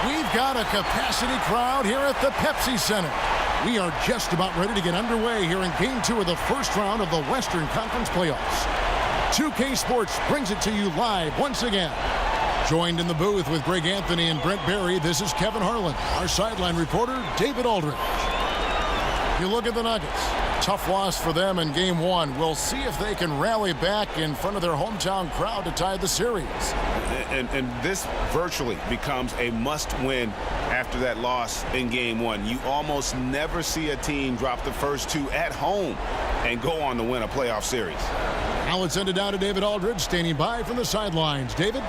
We've got a capacity crowd here at the Pepsi Center. We are just about ready to get underway here in Game 2 of the first round of the Western Conference Playoffs. 2K Sports brings it to you live once again. Joined in the booth with Greg Anthony and Brent Barry, this is Kevin Harlan. Our sideline reporter, David Aldridge. You look at the Nuggets. Tough loss for them in Game 1. We'll see if they can rally back in front of their hometown crowd to tie the series. And this virtually becomes a must-win after that loss in Game 1. You almost never see a team drop the first two at home and go on to win a playoff series. Now let's send it down to David Aldridge, standing by from the sidelines. David?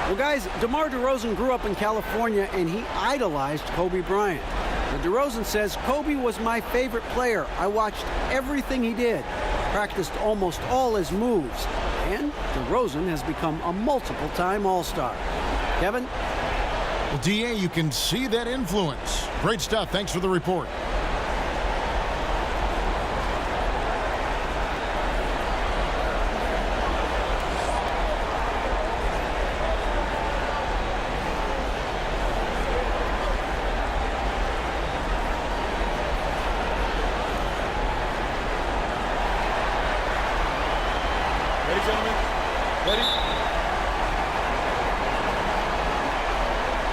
Well, guys, DeMar DeRozan grew up in California, and he idolized Kobe Bryant. Now, DeRozan says, Kobe was my favorite player. I watched everything he did, practiced almost all his moves, and DeRozan has become a multiple-time All-Star. Kevin? Well, D.A., you can see that influence. Great stuff. Thanks for the report.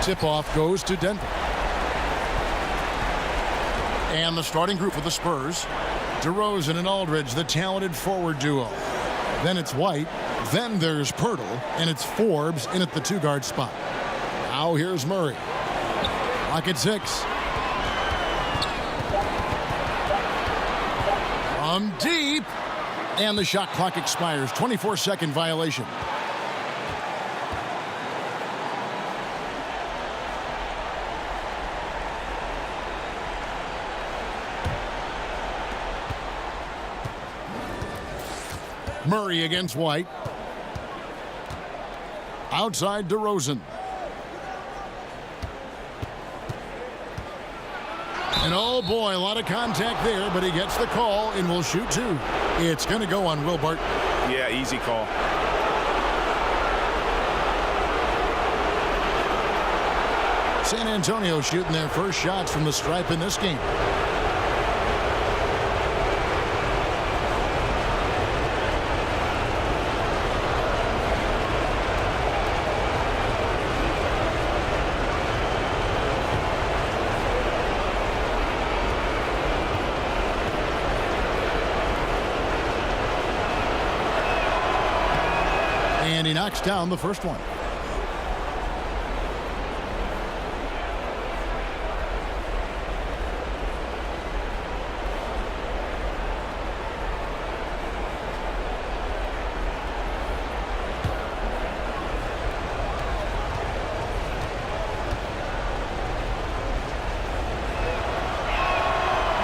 Tip-off goes to Denver. And the starting group for the Spurs, DeRozan and Aldridge, the talented forward duo. Then it's White. Then there's Pirtle. And it's Forbes in at the two-guard spot. Now here's Murray. Clock at 6. From deep. And the shot clock expires. 24-second violation. Murray against White. Outside DeRozan. And oh boy, a lot of contact there, but he gets the call and will shoot two. It's going to go on Will Barton. Yeah, easy call. San Antonio shooting their first shots from the stripe in this game. And he knocks down the first one.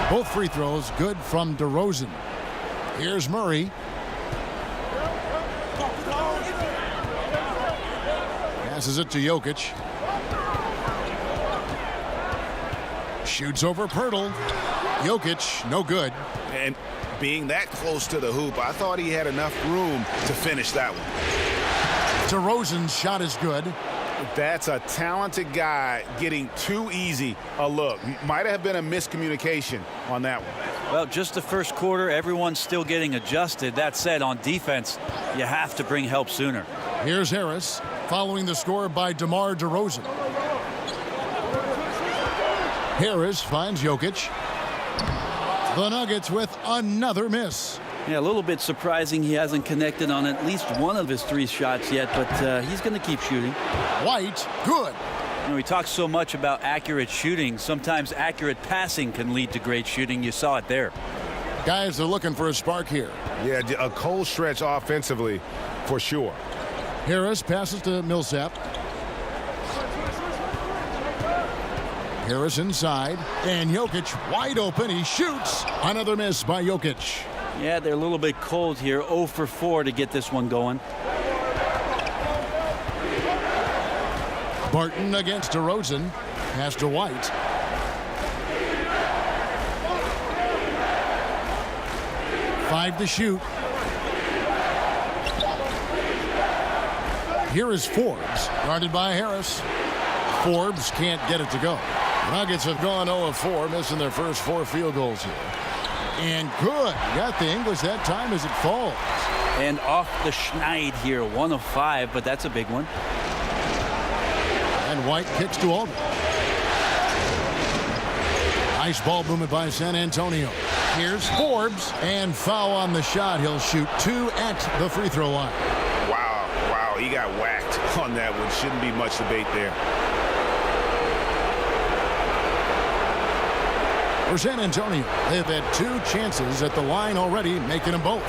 Both free throws good from DeRozan. Here's Murray. Passes it to Jokic. Shoots over Pirtle. Jokic, no good. And being that close to the hoop, I thought he had enough room to finish that one. DeRozan's shot is good. That's a talented guy getting too easy a look. Might have been a miscommunication on that one. Well, just the first quarter, everyone's still getting adjusted. That said, on defense, you have to bring help sooner. Here's Harris, following the score by DeMar DeRozan. Harris finds Jokic. The Nuggets with another miss. Yeah, a little bit surprising he hasn't connected on at least one of his 3 shots yet, but he's going to keep shooting. White, good. You know, he talks so much about accurate shooting. Sometimes accurate passing can lead to great shooting. You saw it there. Guys are looking for a spark here. Yeah, a cold stretch offensively for sure. Harris passes to Millsap. Harris inside, and Jokic wide open. He shoots. Another miss by Jokic. Yeah, they're a little bit cold here. 0 for 4 to get this one going. Barton against DeRozan. Pass to White. Five to shoot. Here is Forbes, guarded by Harris. Forbes can't get it to go. The Nuggets have gone 0 of 4, missing their first 4 field goals here. And good. Got the English that time as it falls. And off the schneid here, 1 of 5, but that's a big one. And White kicks to Aldridge. Nice ball movement by San Antonio. Here's Forbes, and foul on the shot. He'll shoot 2 at the free throw line. Wow, he got whacked on that one. Shouldn't be much debate there. For San Antonio, they've had 2 chances at the line already, making them both.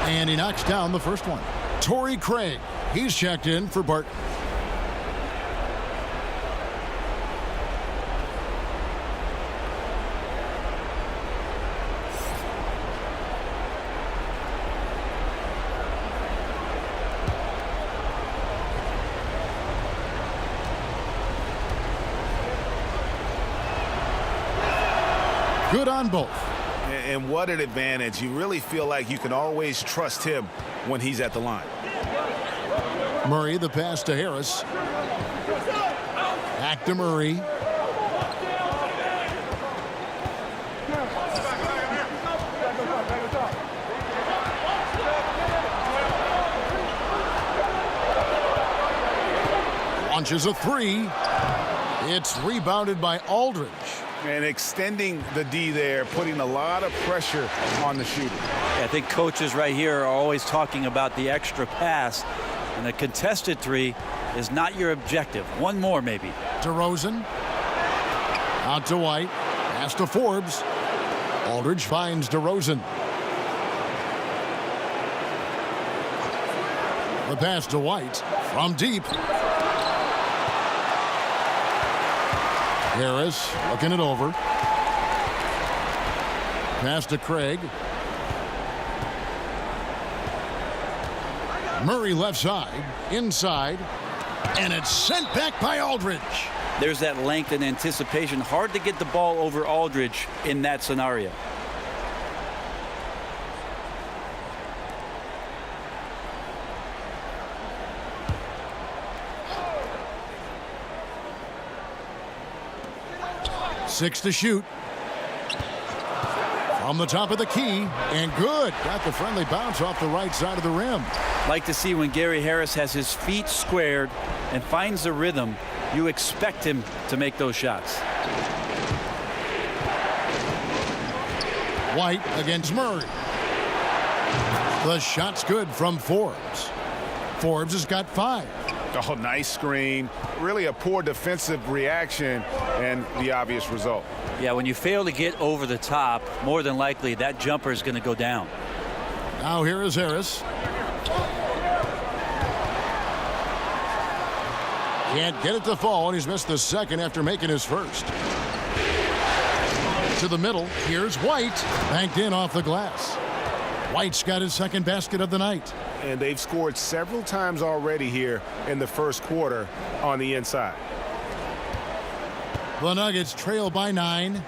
And he knocks down the first one. Torrey Craig, he's checked in for Barton. Good on both. And what an advantage. You really feel like you can always trust him when he's at the line. Murray, the pass to Harris. Back to Murray. Launches a 3. It's rebounded by Aldridge. And extending the D there, putting a lot of pressure on the shooter. I think coaches right here are always talking about the extra pass, and a contested 3 is not your objective. One more maybe. DeRozan. Out to White. Pass to Forbes. Aldridge finds DeRozan. The pass to White from deep. Harris looking it over. Pass to Craig. Murray left side, inside, and it's sent back by Aldridge. There's that length and anticipation. Hard to get the ball over Aldridge in that scenario. Six to shoot. From the top of the key, and good. Got the friendly bounce off the right side of the rim. Like to see when Gary Harris has his feet squared and finds the rhythm, you expect him to make those shots. White against Murray. The shot's good from Forbes. Forbes has got 5. Oh, nice screen. Really a poor defensive reaction and the obvious result. Yeah, when you fail to get over the top, more than likely that jumper is going to go down. Now here is Harris. Can't get it to fall, and he's missed the second after making his first. To the middle, here's White. Banked in off the glass. White's got his second basket of the night. And they've scored several times already here in the first quarter on the inside. The Nuggets trail by 9.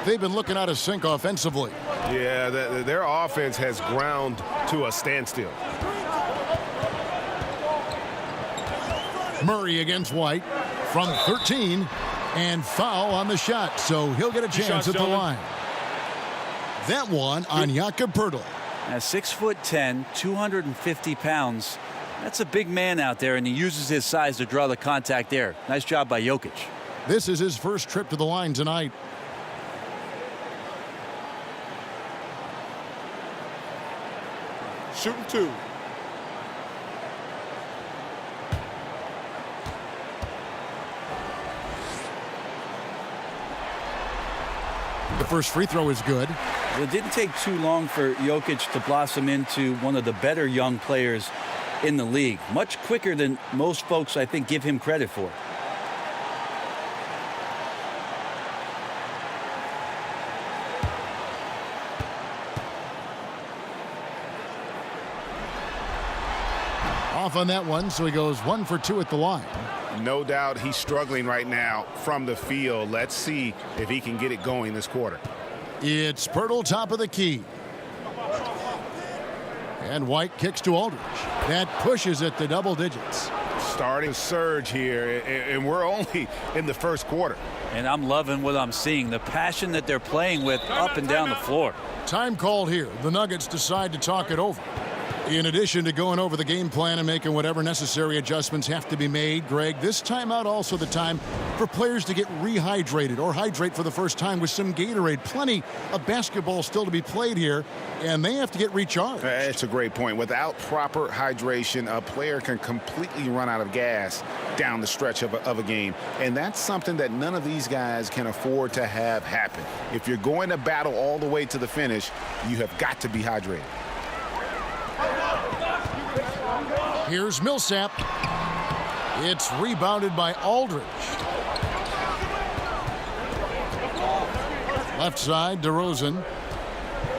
They've been looking out of sync offensively. Yeah, their offense has ground to a standstill. Murray against White from 13, and foul on the shot, so he'll get a chance at the line. That one on Jakob Poeltl. Now 6'10", 250 pounds. That's a big man out there, and he uses his size to draw the contact there. Nice job by Jokic. This is his first trip to the line tonight. Shooting 2. The first free throw is good. It didn't take too long for Jokic to blossom into one of the better young players in the league. Much quicker than most folks, I think, give him credit for. Off on that one, so he goes 1 for 2 at the line. No doubt he's struggling right now from the field. Let's see if he can get it going this quarter. It's Pirtle, top of the key. And White kicks to Aldridge. That pushes it to double digits. Starting surge here, and we're only in the first quarter. And I'm loving what I'm seeing. The passion that they're playing with up and down the floor. Time called here. The Nuggets decide to talk it over. In addition to going over the game plan and making whatever necessary adjustments have to be made, Greg, this timeout also the time for players to get rehydrated or hydrate for the first time with some Gatorade. Plenty of basketball still to be played here, and they have to get recharged. That's a great point. Without proper hydration, a player can completely run out of gas down the stretch of a game, and that's something that none of these guys can afford to have happen. If you're going to battle all the way to the finish, you have got to be hydrated. Here's Millsap. It's rebounded by Aldridge. Left side, DeRozan.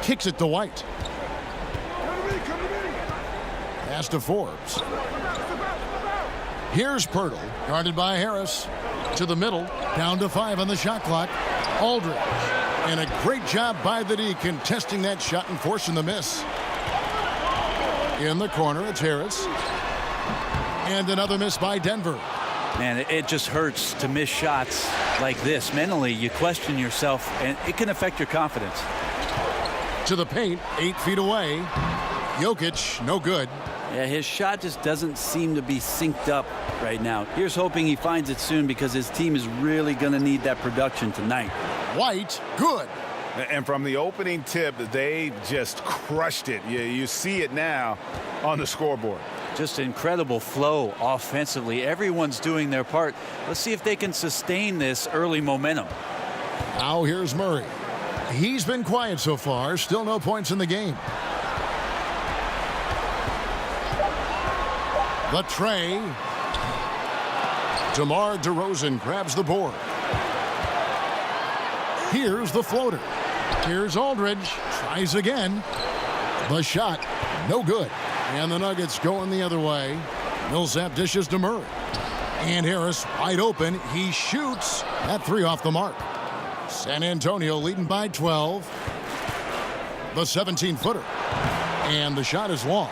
Kicks it to White. Pass to Forbes. Here's Pirtle, guarded by Harris. To the middle, down to 5 on the shot clock. Aldridge. And a great job by the D contesting that shot and forcing the miss. In the corner, it's Harris. And another miss by Denver. Man, it just hurts to miss shots like this. Mentally, you question yourself, and it can affect your confidence. To the paint, 8 feet away. Jokic, no good. Yeah, his shot just doesn't seem to be synced up right now. Here's hoping he finds it soon because his team is really going to need that production tonight. White, good. And from the opening tip, they just crushed it. You see it now on the scoreboard. Just incredible flow offensively. Everyone's doing their part. Let's see if they can sustain this early momentum. Now here's Murray. He's been quiet so far. Still no points in the game. The tray. DeMar DeRozan grabs the board. Here's the floater. Here's Aldridge. Tries again. The shot. No good. And the Nuggets going the other way. Millsap dishes to Murray. And Harris wide open. He shoots. That 3 off the mark. San Antonio leading by 12. The 17-footer. And the shot is long.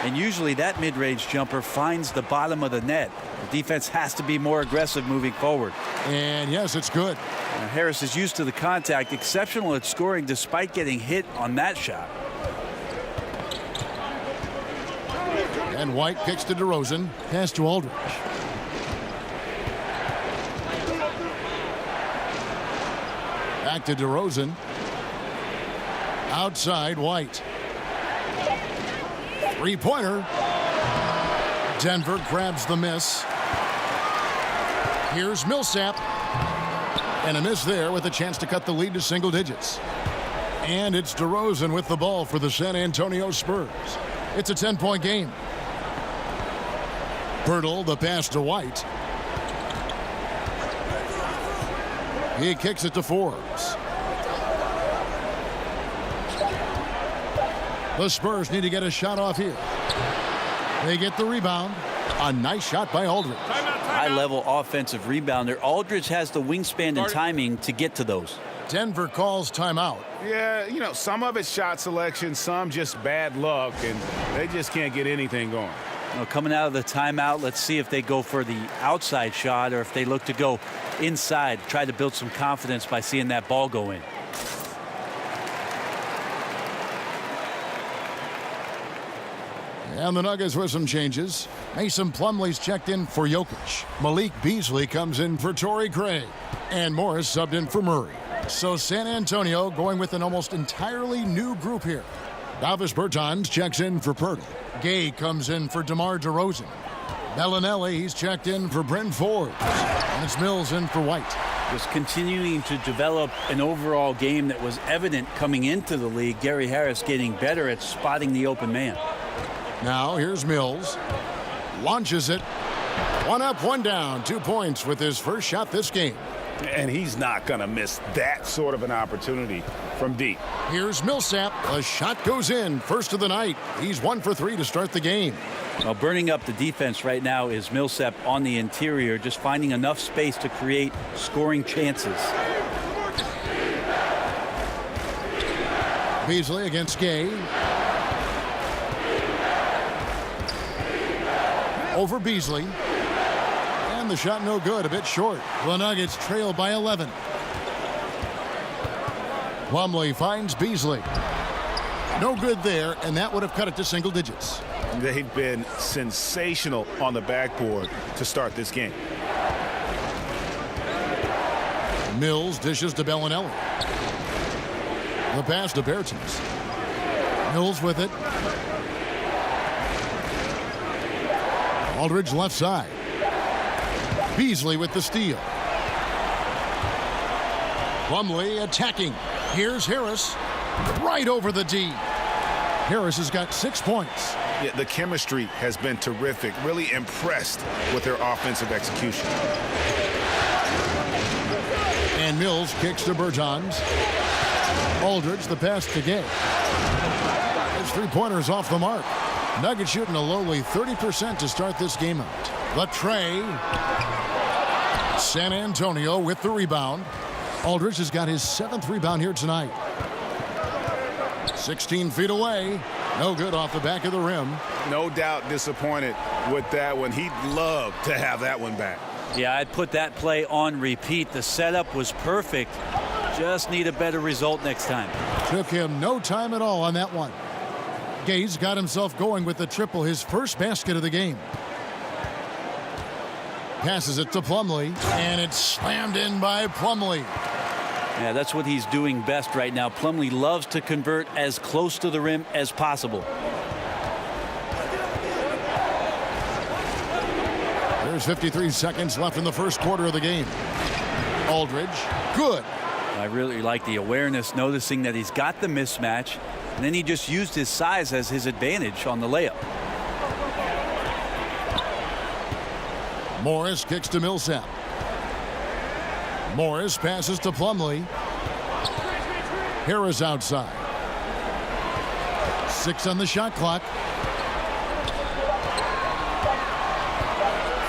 And usually that mid-range jumper finds the bottom of the net. The defense has to be more aggressive moving forward. And yes, it's good. Now, Harris is used to the contact, exceptional at scoring despite getting hit on that shot. And White kicks to DeRozan. Pass to Aldridge. Back to DeRozan. Outside, White. Three-pointer. Denver grabs the miss. Here's Millsap. And a miss there with a chance to cut the lead to single digits. And it's DeRozan with the ball for the San Antonio Spurs. It's a 10-point game. Pirtle, the pass to White. He kicks it to Forbes. The Spurs need to get a shot off here. They get the rebound. A nice shot by Aldridge. High-level offensive rebounder. Aldridge has the wingspan and timing to get to those. Denver calls timeout. Yeah, you know, some of it's shot selection, some just bad luck, and they just can't get anything going. Coming out of the timeout, let's see if they go for the outside shot or if they look to go inside, try to build some confidence by seeing that ball go in. And the Nuggets with some changes. Mason Plumlee's checked in for Jokic. Malik Beasley comes in for Torrey Craig. And Morris subbed in for Murray. So San Antonio going with an almost entirely new group here. Davis Bertans checks in for Pirtle. Gay comes in for DeMar DeRozan. Bellinelli, he's checked in for Bryn Forbes. And it's Mills in for White. Just continuing to develop an overall game that was evident coming into the league. Gary Harris getting better at spotting the open man. Now here's Mills. Launches it. 1 up, 1 down. 2 points with his first shot this game. And he's not going to miss that sort of an opportunity. from deep. Here's Millsap. A shot goes in. First of the night. He's 1 for 3 to start the game. Well, burning up the defense right now is Millsap on the interior, just finding enough space to create scoring chances. Beasley against Gay. Over Beasley. And the shot no good, a bit short. The Nuggets trail by 11. Plumlee finds Beasley. No good there, and that would have cut it to single digits. They've been sensational on the backboard to start this game. Mills dishes to Bellinelli. The pass to Bertens. Mills with it. Aldridge left side. Beasley with the steal. Plumlee attacking. Here's Harris. Right over the D. Harris has got 6 points. Yeah, the chemistry has been terrific. Really impressed with their offensive execution. And Mills kicks to Bertans. Aldridge, the pass to Gay. His three-pointers off the mark. Nuggets shooting a lowly 30% to start this game out. The tray. San Antonio with the rebound. Aldridge has got his 7th rebound here tonight. 16 feet away. No good off the back of the rim. No doubt disappointed with that one. He'd love to have that one back. Yeah, I'd put that play on repeat. The setup was perfect. Just need a better result next time. Took him no time at all on that one. Gay's got himself going with the triple, his first basket of the game. Passes it to Plumlee, and it's slammed in by Plumlee. Yeah, that's what he's doing best right now. Plumlee loves to convert as close to the rim as possible. There's 53 seconds left in the first quarter of the game. Aldridge, good. I really like the awareness, noticing that he's got the mismatch, and then he just used his size as his advantage on the layup. Morris kicks to Millsap. Morris passes to Plumlee. Harris outside. 6 on the shot clock.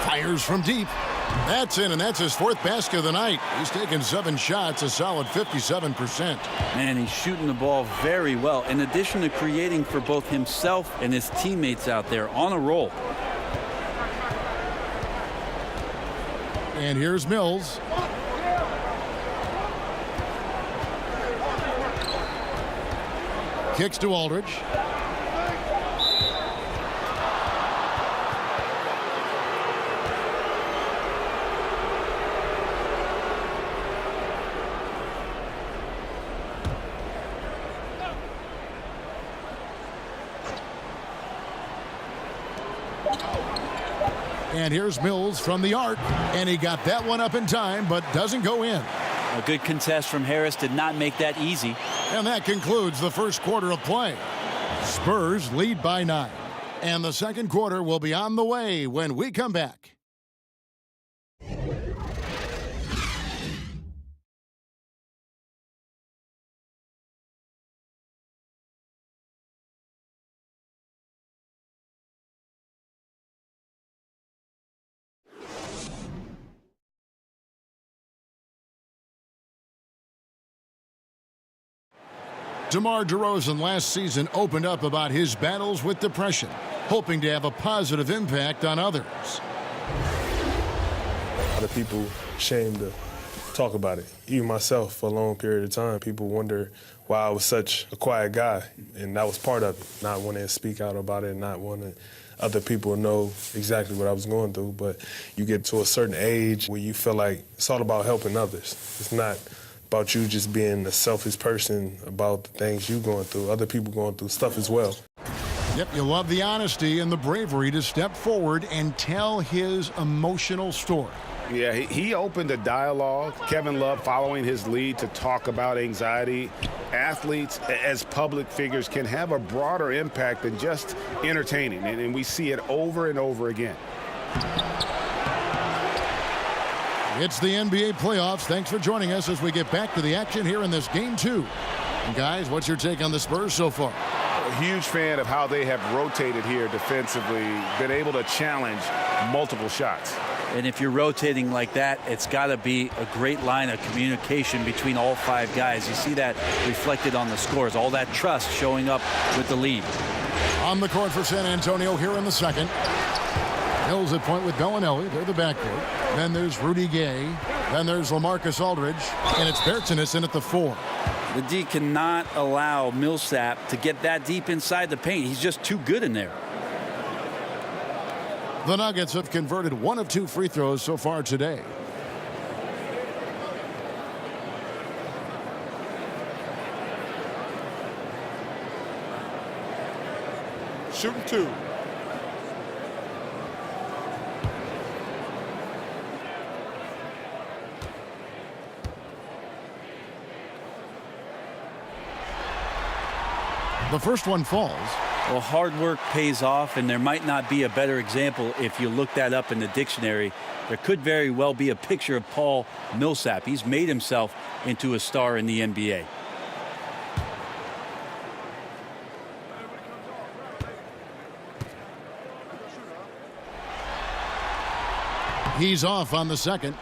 Fires from deep. That's in, and that's his 4th basket of the night. He's taken 7 shots, a solid 57%. Man, he's shooting the ball very well, in addition to creating for both himself and his teammates out there on a roll. And here's Mills. Kicks to Aldridge. And here's Mills from the arc, and he got that one up in time, but doesn't go in. A good contest from Harris did not make that easy. And that concludes the first quarter of play. Spurs lead by 9. And the second quarter will be on the way when we come back. DeMar DeRozan last season opened up about his battles with depression, hoping to have a positive impact on others. A lot of people ashamed to talk about it. Even myself, for a long period of time, people wonder why I was such a quiet guy, and that was part of it. Not wanting to speak out about it, not wanting other people to know exactly what I was going through. But you get to a certain age where you feel like it's all about helping others. It's not about you just being a selfish person about the things you're going through. Other people going through stuff as well. Yep, you love the honesty and the bravery to step forward and tell his emotional story. Yeah, he opened a dialogue. Kevin Love following his lead to talk about anxiety. Athletes, as public figures, can have a broader impact than just entertaining, and we see it over and over again. It's the NBA playoffs. Thanks for joining us as we get back to the action here in this Game 2. And guys, what's your take on the Spurs so far? A huge fan of how they have rotated here defensively, been able to challenge multiple shots. And if you're rotating like that, it's got to be a great line of communication between all 5 guys. You see that reflected on the scores, all that trust showing up with the lead. On the court for San Antonio here in the second. Mills at point with Bellinelli. They're the backcourt. Then there's Rudy Gay. Then there's LaMarcus Aldridge. And it's Bertans in at the 4. The D cannot allow Millsap to get that deep inside the paint. He's just too good in there. The Nuggets have converted 1 of 2 free throws so far today. Shooting 2. The first one falls. Well, hard work pays off, and there might not be a better example if you look that up in the dictionary. There could very well be a picture of Paul Millsap. He's made himself into a star in the NBA. He's off on the second.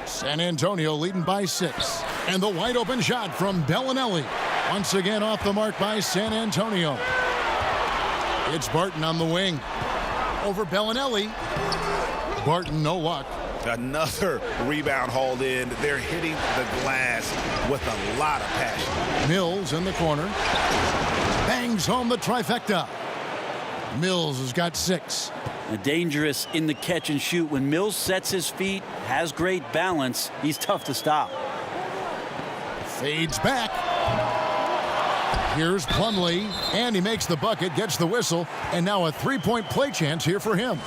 San Antonio leading by 6. And the wide open shot from Bellinelli. Once again off the mark by San Antonio. It's Barton on the wing. Over Bellinelli. Barton, no luck. Another rebound hauled in. They're hitting the glass with a lot of passion. Mills in the corner. Bangs home the trifecta. Mills has got 6. Dangerous in the catch and shoot. When Mills sets his feet, has great balance, he's tough to stop. Fades back. Here's Plumlee, and he makes the bucket, gets the whistle, and now a 3-point play chance here for him.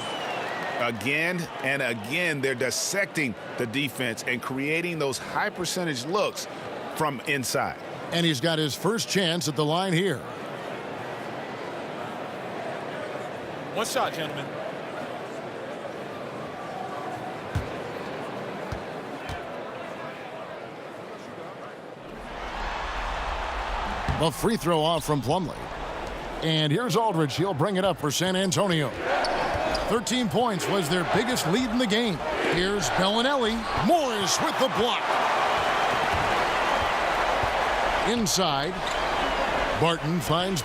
Again and again, they're dissecting the defense and creating those high percentage looks from inside. And he's got his first chance at the line here. One shot, gentlemen. A free throw off from Plumlee. And here's Aldridge. He'll bring it up for San Antonio. 13 points was their biggest lead in the game. Here's Bellinelli. Morris with the block. Inside. Barton finds.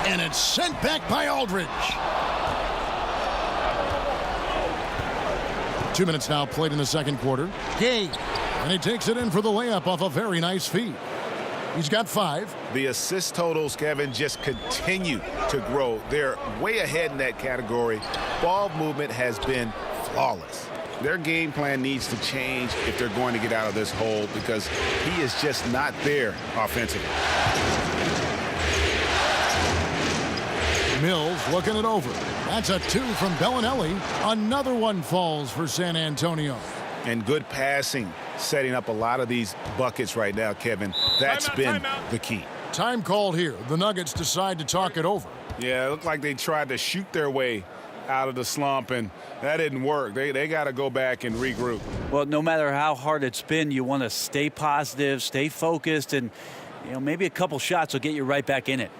And it's sent back by Aldridge. 2 minutes now played in the second quarter. Gay. And he takes it in for the layup off a very nice feed. He's got 5. The assist totals, Kevin, just continue to grow. They're way ahead in that category. Ball movement has been flawless. Their game plan needs to change if they're going to get out of this hole because he is just not there offensively. Mills looking it over. That's a 2 from Bellinelli. Another one falls for San Antonio. And good passing, setting up a lot of these buckets right now, Kevin. That's been the key. Time called here. The Nuggets decide to talk it over. Yeah, it looked like they tried to shoot their way out of the slump, and that didn't work. They got to go back and regroup. Well, no matter how hard it's been, you want to stay positive, stay focused, and maybe a couple shots will get you right back in it.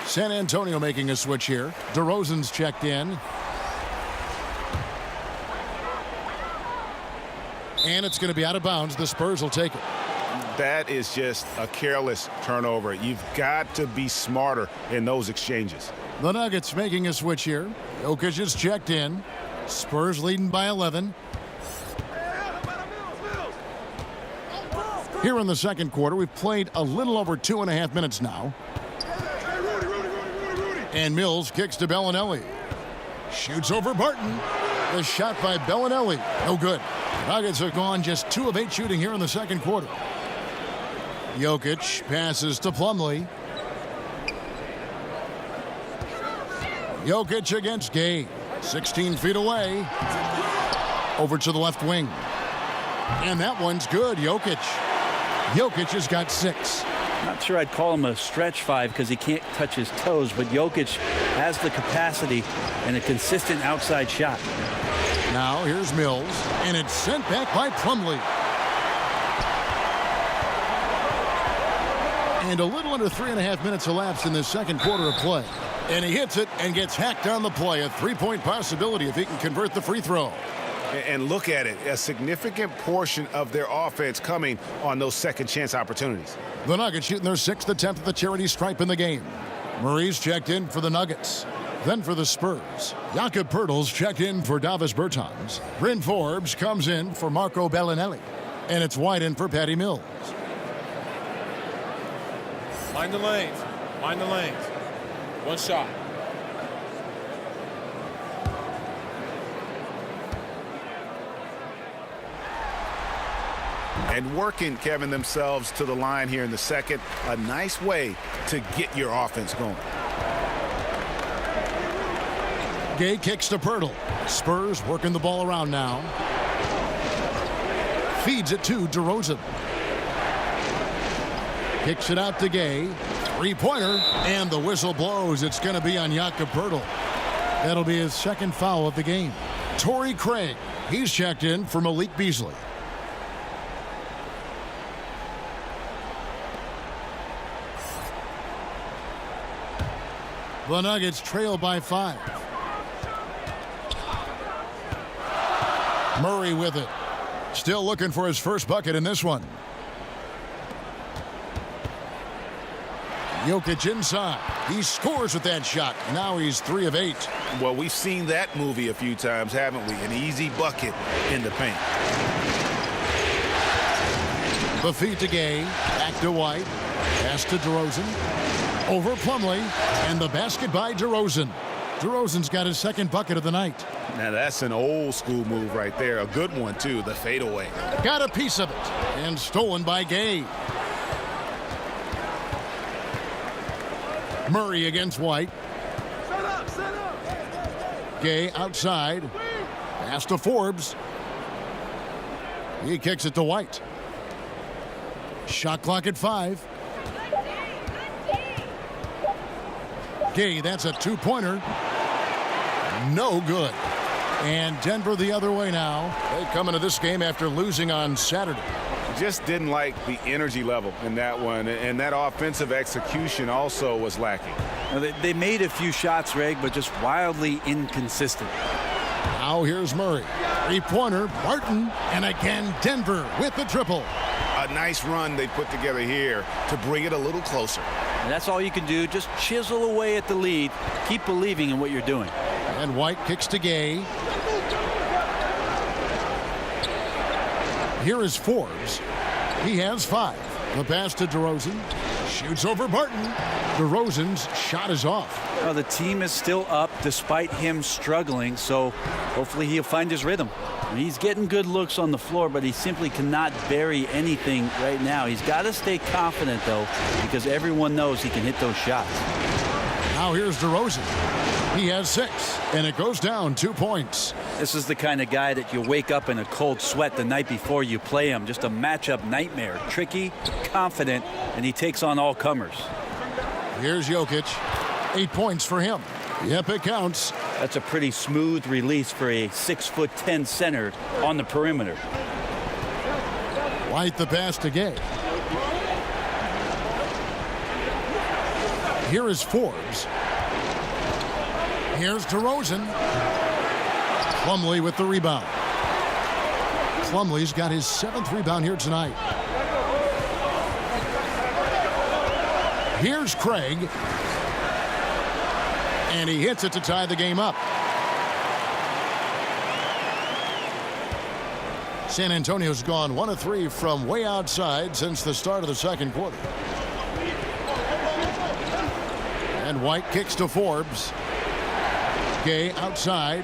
San Antonio making a switch here. DeRozan's checked in. And it's going to be out of bounds. The Spurs will take it. That is just a careless turnover. You've got to be smarter in those exchanges. The Nuggets making a switch here. Jokic is checked in. Spurs leading by 11. Here in the second quarter, we've played a little over 2.5 minutes now. And Mills kicks to Bellinelli. Shoots over Barton. The shot by Bellinelli. No good. Nuggets have gone just 2 of 8 shooting here in the second quarter. Jokic passes to Plumlee. Jokic against Gay. 16 feet away. Over to the left wing. And that one's good. Jokic has got 6. Not sure I'd call him a stretch 5 because he can't touch his toes, but Jokic has the capacity and a consistent outside shot. Now here's Mills, and it's sent back by Plumlee. And a little under 3.5 minutes elapsed in this second quarter of play. And he hits it and gets hacked on the play. A 3-point possibility if he can convert the free throw. And look at it, a significant portion of their offense coming on those second chance opportunities. The Nuggets shooting their 6th attempt at the charity stripe in the game. Murray's checked in for the Nuggets. Then for the Spurs, Jakob Poeltl's checked in for Davis Bertans. Bryn Forbes comes in for Marco Bellinelli. And it's White in for Patty Mills. Mind the lanes. Mind the lanes. One shot. And working, Kevin, themselves to the line here in the second. A nice way to get your offense going. Gay kicks to Poeltl. Spurs working the ball around now. Feeds it to DeRozan. Kicks it out to Gay. 3-pointer. And the whistle blows. It's going to be on Jakob Poeltl. That'll be his second foul of the game. Torrey Craig. He's checked in for Malik Beasley. The Nuggets trail by 5. Murray with it. Still looking for his first bucket in this one. Jokic inside. He scores with that shot. Now he's 3 of 8. Well, we've seen that movie a few times, haven't we? An easy bucket in the paint. The feed to Gay. Back to White. Pass to DeRozan. Over Plumlee. And the basket by DeRozan. DeRozan's got his second bucket of the night. Now that's an old school move right there. A good one, too. The fadeaway. Got a piece of it. And stolen by Gay. Murray against White. Set up. Gay outside. Pass to Forbes. He kicks it to White. Shot clock at 5. Gay, that's a 2-pointer. No good. And Denver the other way now. They come into this game after losing on Saturday. Just didn't like the energy level in that one, and that offensive execution also was lacking. They made a few shots, Reg, but just wildly inconsistent. Now here's Murray. 3-pointer, Barton, and again Denver with the triple. A nice run they put together here to bring it a little closer. And that's all you can do. Just chisel away at the lead. Keep believing in what you're doing. And White kicks to Gay. Here is Forbes. He has 5. The pass to DeRozan. Shoots over Barton. DeRozan's shot is off. Well, the team is still up despite him struggling, so hopefully he'll find his rhythm. He's getting good looks on the floor, but he simply cannot bury anything right now. He's got to stay confident, though, because everyone knows he can hit those shots. Now here's DeRozan. He has 6, and it goes down 2 points. This is the kind of guy that you wake up in a cold sweat the night before you play him. Just a matchup nightmare. Tricky, confident, and he takes on all comers. Here's Jokic. 8 points for him. Yep, it counts. That's a pretty smooth release for a 6'10" center on the perimeter. White the pass to Gay. Here is Forbes. Here's DeRozan. Plumlee with the rebound. Plumlee's got his 7th rebound here tonight. Here's Craig. And he hits it to tie the game up. San Antonio's gone 1 of 3 from way outside since the start of the second quarter. And White kicks to Forbes. Gay outside.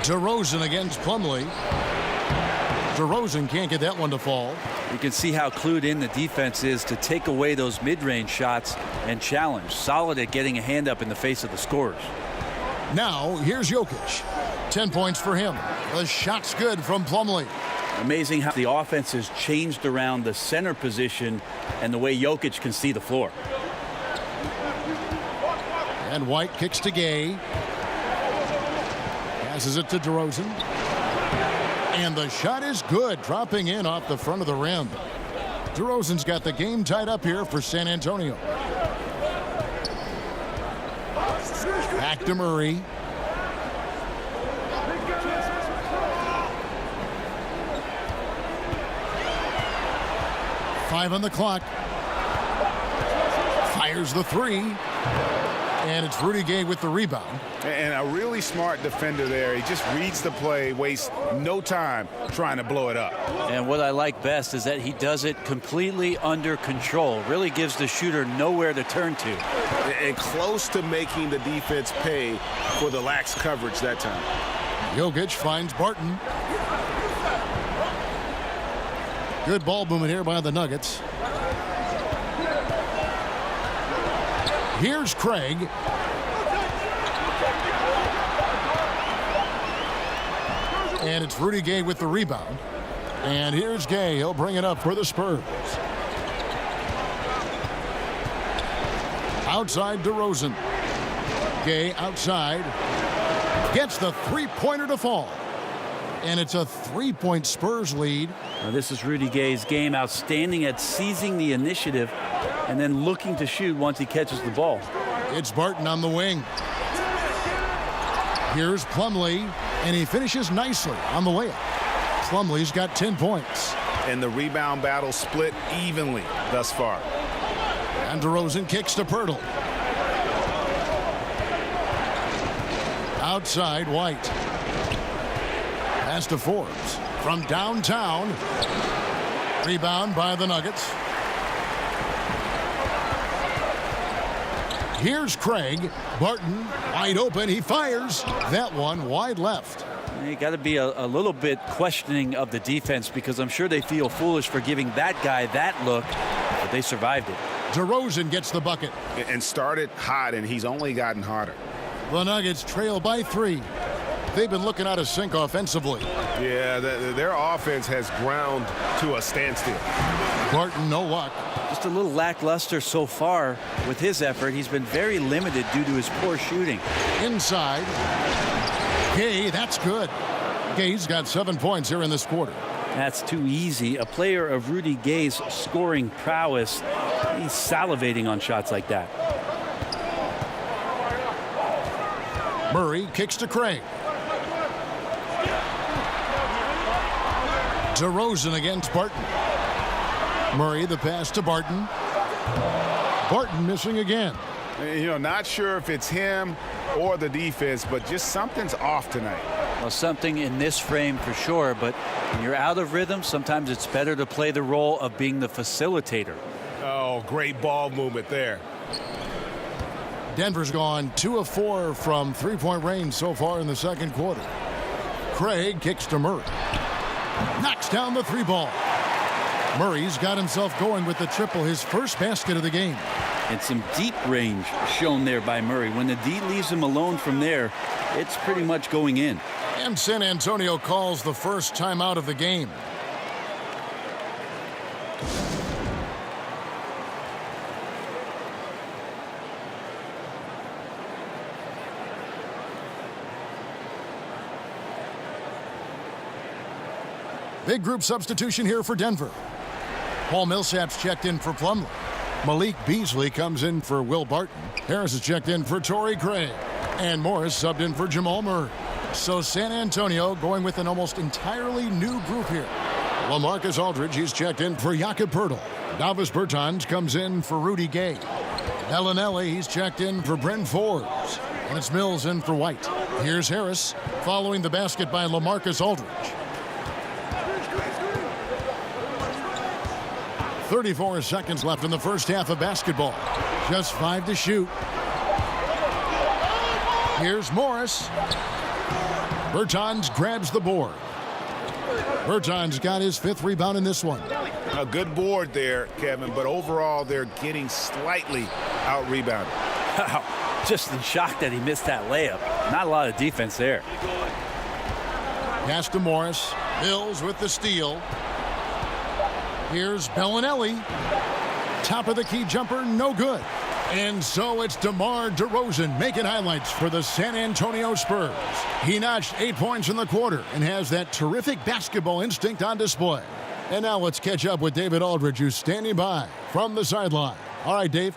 DeRozan against Plumlee. DeRozan can't get that one to fall. You can see how clued in the defense is to take away those mid-range shots and challenge. Solid at getting a hand up in the face of the scorers. Now, here's Jokic. 10 points for him. The shot's good from Plumlee. Amazing how the offense has changed around the center position and the way Jokic can see the floor. And White kicks to Gay. Passes it to DeRozan. And the shot is good, dropping in off the front of the rim. DeRozan's got the game tied up here for San Antonio. Back to Murray. Five on the clock. Fires the three. And it's Rudy Gay with the rebound. And a really smart defender there. He just reads the play, wastes no time trying to blow it up. And what I like best is that he does it completely under control. Really gives the shooter nowhere to turn to. And close to making the defense pay for the lax coverage that time. Jokic finds Barton. Good ball movement here by the Nuggets. Here's Craig. And it's Rudy Gay with the rebound. And here's Gay. He'll bring it up for the Spurs. Outside DeRozan. Gay outside. Gets the three-pointer to fall. And it's a 3-point Spurs lead. Now this is Rudy Gay's game. Outstanding at seizing the initiative and then looking to shoot once he catches the ball. It's Barton on the wing. Here's Plumlee, and he finishes nicely on the layup. Plumlee's got 10 points. And the rebound battle split evenly thus far. And DeRozan kicks to Pirtle. Outside, White. Pass to Forbes. From downtown. Rebound by the Nuggets. Here's Craig. Barton wide open. He fires. That one wide left. You got to be a little bit questioning of the defense because I'm sure they feel foolish for giving that guy that look, but they survived it. DeRozan gets the bucket. And started hot, and he's only gotten hotter. The Nuggets trail by 3. They've been looking out of sync offensively. Yeah, their offense has ground to a standstill. Barton, no luck. Just a little lackluster so far with his effort. He's been very limited due to his poor shooting. Inside. Gay, that's good. Gay's got 7 points here in this quarter. That's too easy. A player of Rudy Gay's scoring prowess, he's salivating on shots like that. Murray kicks to Craig. DeRozan against Barton. Murray, the pass to Barton. Barton missing again. You know, not sure if it's him or the defense, but just something's off tonight. Well, something in this frame for sure, but when you're out of rhythm, sometimes it's better to play the role of being the facilitator. Oh, great ball movement there. Denver's gone 2 of 4 from three-point range so far in the second quarter. Craig kicks to Murray. Knocks down the 3-ball. Murray's got himself going with the triple, his first basket of the game. And some deep range shown there by Murray. When the D leaves him alone from there, it's pretty much going in. And San Antonio calls the first timeout of the game. Big group substitution here for Denver. Paul Millsap's checked in for Plumlee. Malik Beasley comes in for Will Barton. Harris is checked in for Torrey Craig. And Morris subbed in for Jamal Murray. So San Antonio going with an almost entirely new group here. LaMarcus Aldridge, he's checked in for Jakob Poeltl. Davis Bertans comes in for Rudy Gay. Bellinelli, he's checked in for Bryn Forbes. And it's Mills in for White. Here's Harris following the basket by LaMarcus Aldridge. 34 seconds left in the first half of basketball. Just 5 to shoot. Here's Morris. Bertans grabs the board. Bertans got his 5th rebound in this one. A good board there, Kevin, but overall they're getting slightly out-rebounded. Just in shock that he missed that layup. Not a lot of defense there. Pass to Morris. Mills with the steal. Here's Bellinelli. Top of the key jumper, no good. And so it's DeMar DeRozan making highlights for the San Antonio Spurs. He notched 8 points in the quarter and has that terrific basketball instinct on display. And now let's catch up with David Aldridge, who's standing by from the sideline. All right, Dave.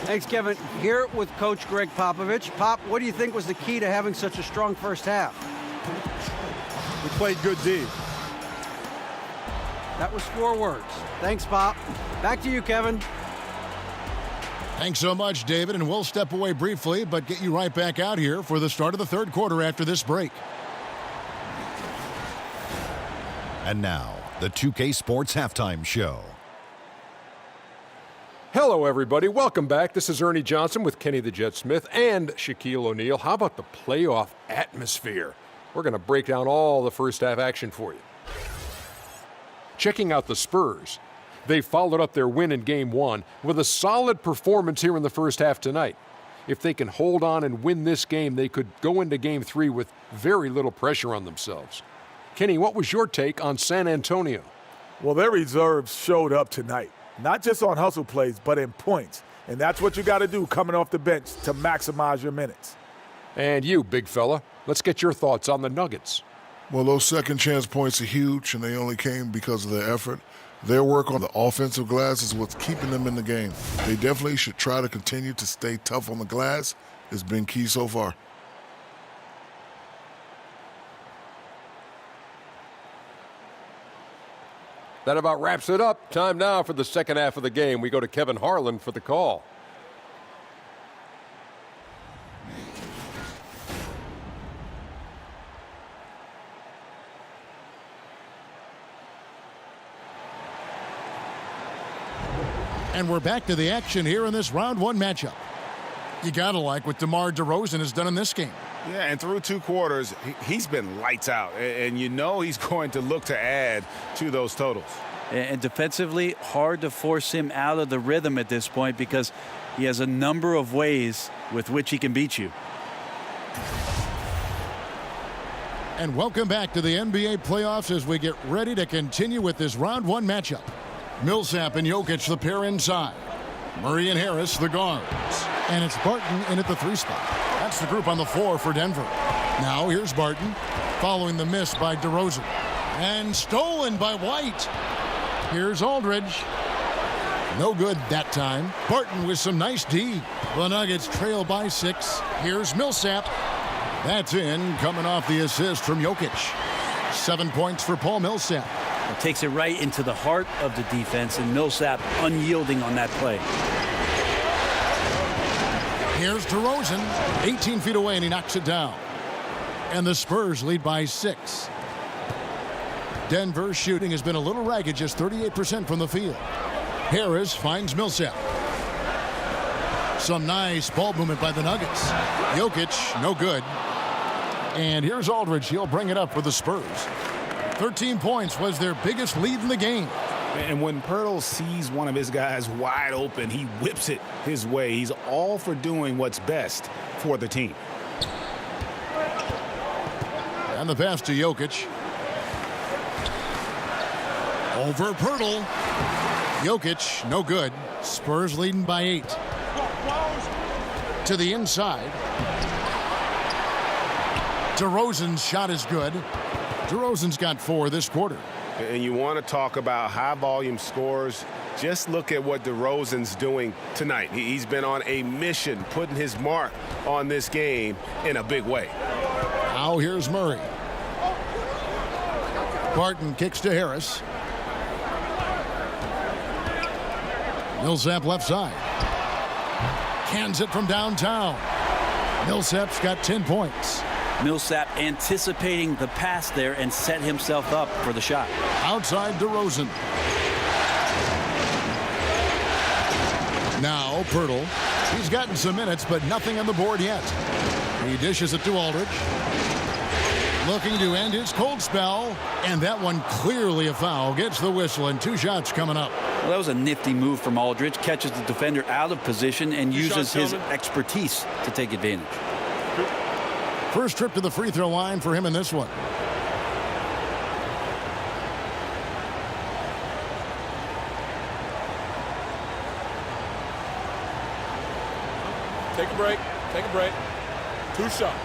Thanks, Kevin. Here with Coach Greg Popovich. Pop, what do you think was the key to having such a strong first half? We played good D. That was 4 words. Thanks, Pop. Back to you, Kevin. Thanks so much, David, and we'll step away briefly, but get you right back out here for the start of the third quarter after this break. And now, the 2K Sports Halftime Show. Hello, everybody. Welcome back. This is Ernie Johnson with Kenny the Jet Smith and Shaquille O'Neal. How about the playoff atmosphere? We're going to break down all the first half action for you. Checking out the Spurs. They followed up their win in Game 1 with a solid performance here in the first half tonight. If they can hold on and win this game, they could go into Game 3 with very little pressure on themselves. Kenny, what was your take on San Antonio? Well, their reserves showed up tonight, not just on hustle plays, but in points. And that's what you got to do coming off the bench to maximize your minutes. And you, big fella, let's get your thoughts on the Nuggets. Well, those second chance points are huge, and they only came because of their effort. Their work on the offensive glass is what's keeping them in the game. They definitely should try to continue to stay tough on the glass. It's been key so far. That about wraps it up. Time now for the second half of the game. We go to Kevin Harlan for the call. And we're back to the action here in this round 1 matchup. You gotta like what DeMar DeRozan has done in this game. Yeah, and through 2 quarters, he's been lights out. And you know he's going to look to add to those totals. And defensively, hard to force him out of the rhythm at this point because he has a number of ways with which he can beat you. And welcome back to the NBA playoffs as we get ready to continue with this round 1 matchup. Millsap and Jokic, the pair inside. Murray and Harris, the guards. And it's Barton in at the 3 spot. That's the group on the floor for Denver. Now here's Barton, following the miss by DeRozan. And stolen by White. Here's Aldridge. No good that time. Barton with some nice D. The Nuggets trail by 6. Here's Millsap. That's in, coming off the assist from Jokic. 7 points for Paul Millsap. It takes it right into the heart of the defense, and Millsap unyielding on that play. Here's DeRozan, 18 feet away, and he knocks it down. And the Spurs lead by 6. Denver's shooting has been a little ragged, just 38% from the field. Harris finds Millsap. Some nice ball movement by the Nuggets. Jokic, no good. And here's Aldridge. He'll bring it up for the Spurs. 13 points was their biggest lead in the game. And when Pirtle sees one of his guys wide open, he whips it his way. He's all for doing what's best for the team. And the pass to Jokic. Over Pirtle. Jokic, no good. Spurs leading by 8. To the inside. DeRozan's shot is good. DeRozan's got 4 this quarter. And you want to talk about high-volume scores, just look at what DeRozan's doing tonight. He's been on a mission, putting his mark on this game in a big way. Now here's Murray. Barton kicks to Harris. Millsap left side. Hands it from downtown. Millsap's got 10 points. Millsap anticipating the pass there and set himself up for the shot. Outside DeRozan. Now Pirtle. He's gotten some minutes, but nothing on the board yet. He dishes it to Aldridge. Looking to end his cold spell, and that one clearly a foul. Gets the whistle, and 2 shots coming up. Well, that was a nifty move from Aldridge. Catches the defender out of position and uses his expertise to take advantage. First trip to the free throw line for him in this one. Take a break. Take a break. 2 shots.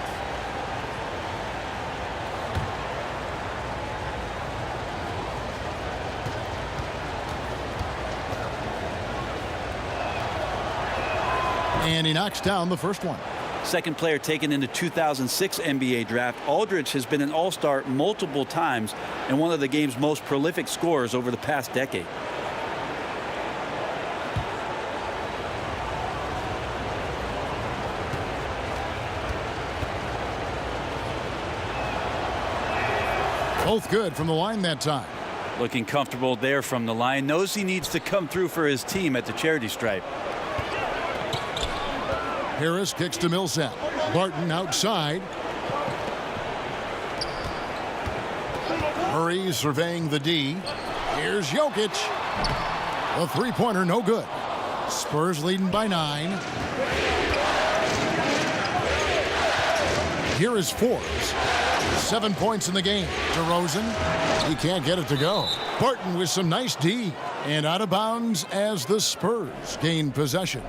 And he knocks down the first one. Second player taken in the 2006 NBA draft, Aldridge has been an all-star multiple times and one of the game's most prolific scorers over the past decade. Both good from the line that time. Looking comfortable there from the line. Knows he needs to come through for his team at the charity stripe. Harris kicks to Millsap. Barton outside. Murray surveying the D. Here's Jokic. A three-pointer, no good. Spurs leading by 9. Here is Forbes. 7 points in the game. DeRozan, he can't get it to go. Barton with some nice D. And out of bounds as the Spurs gain possession.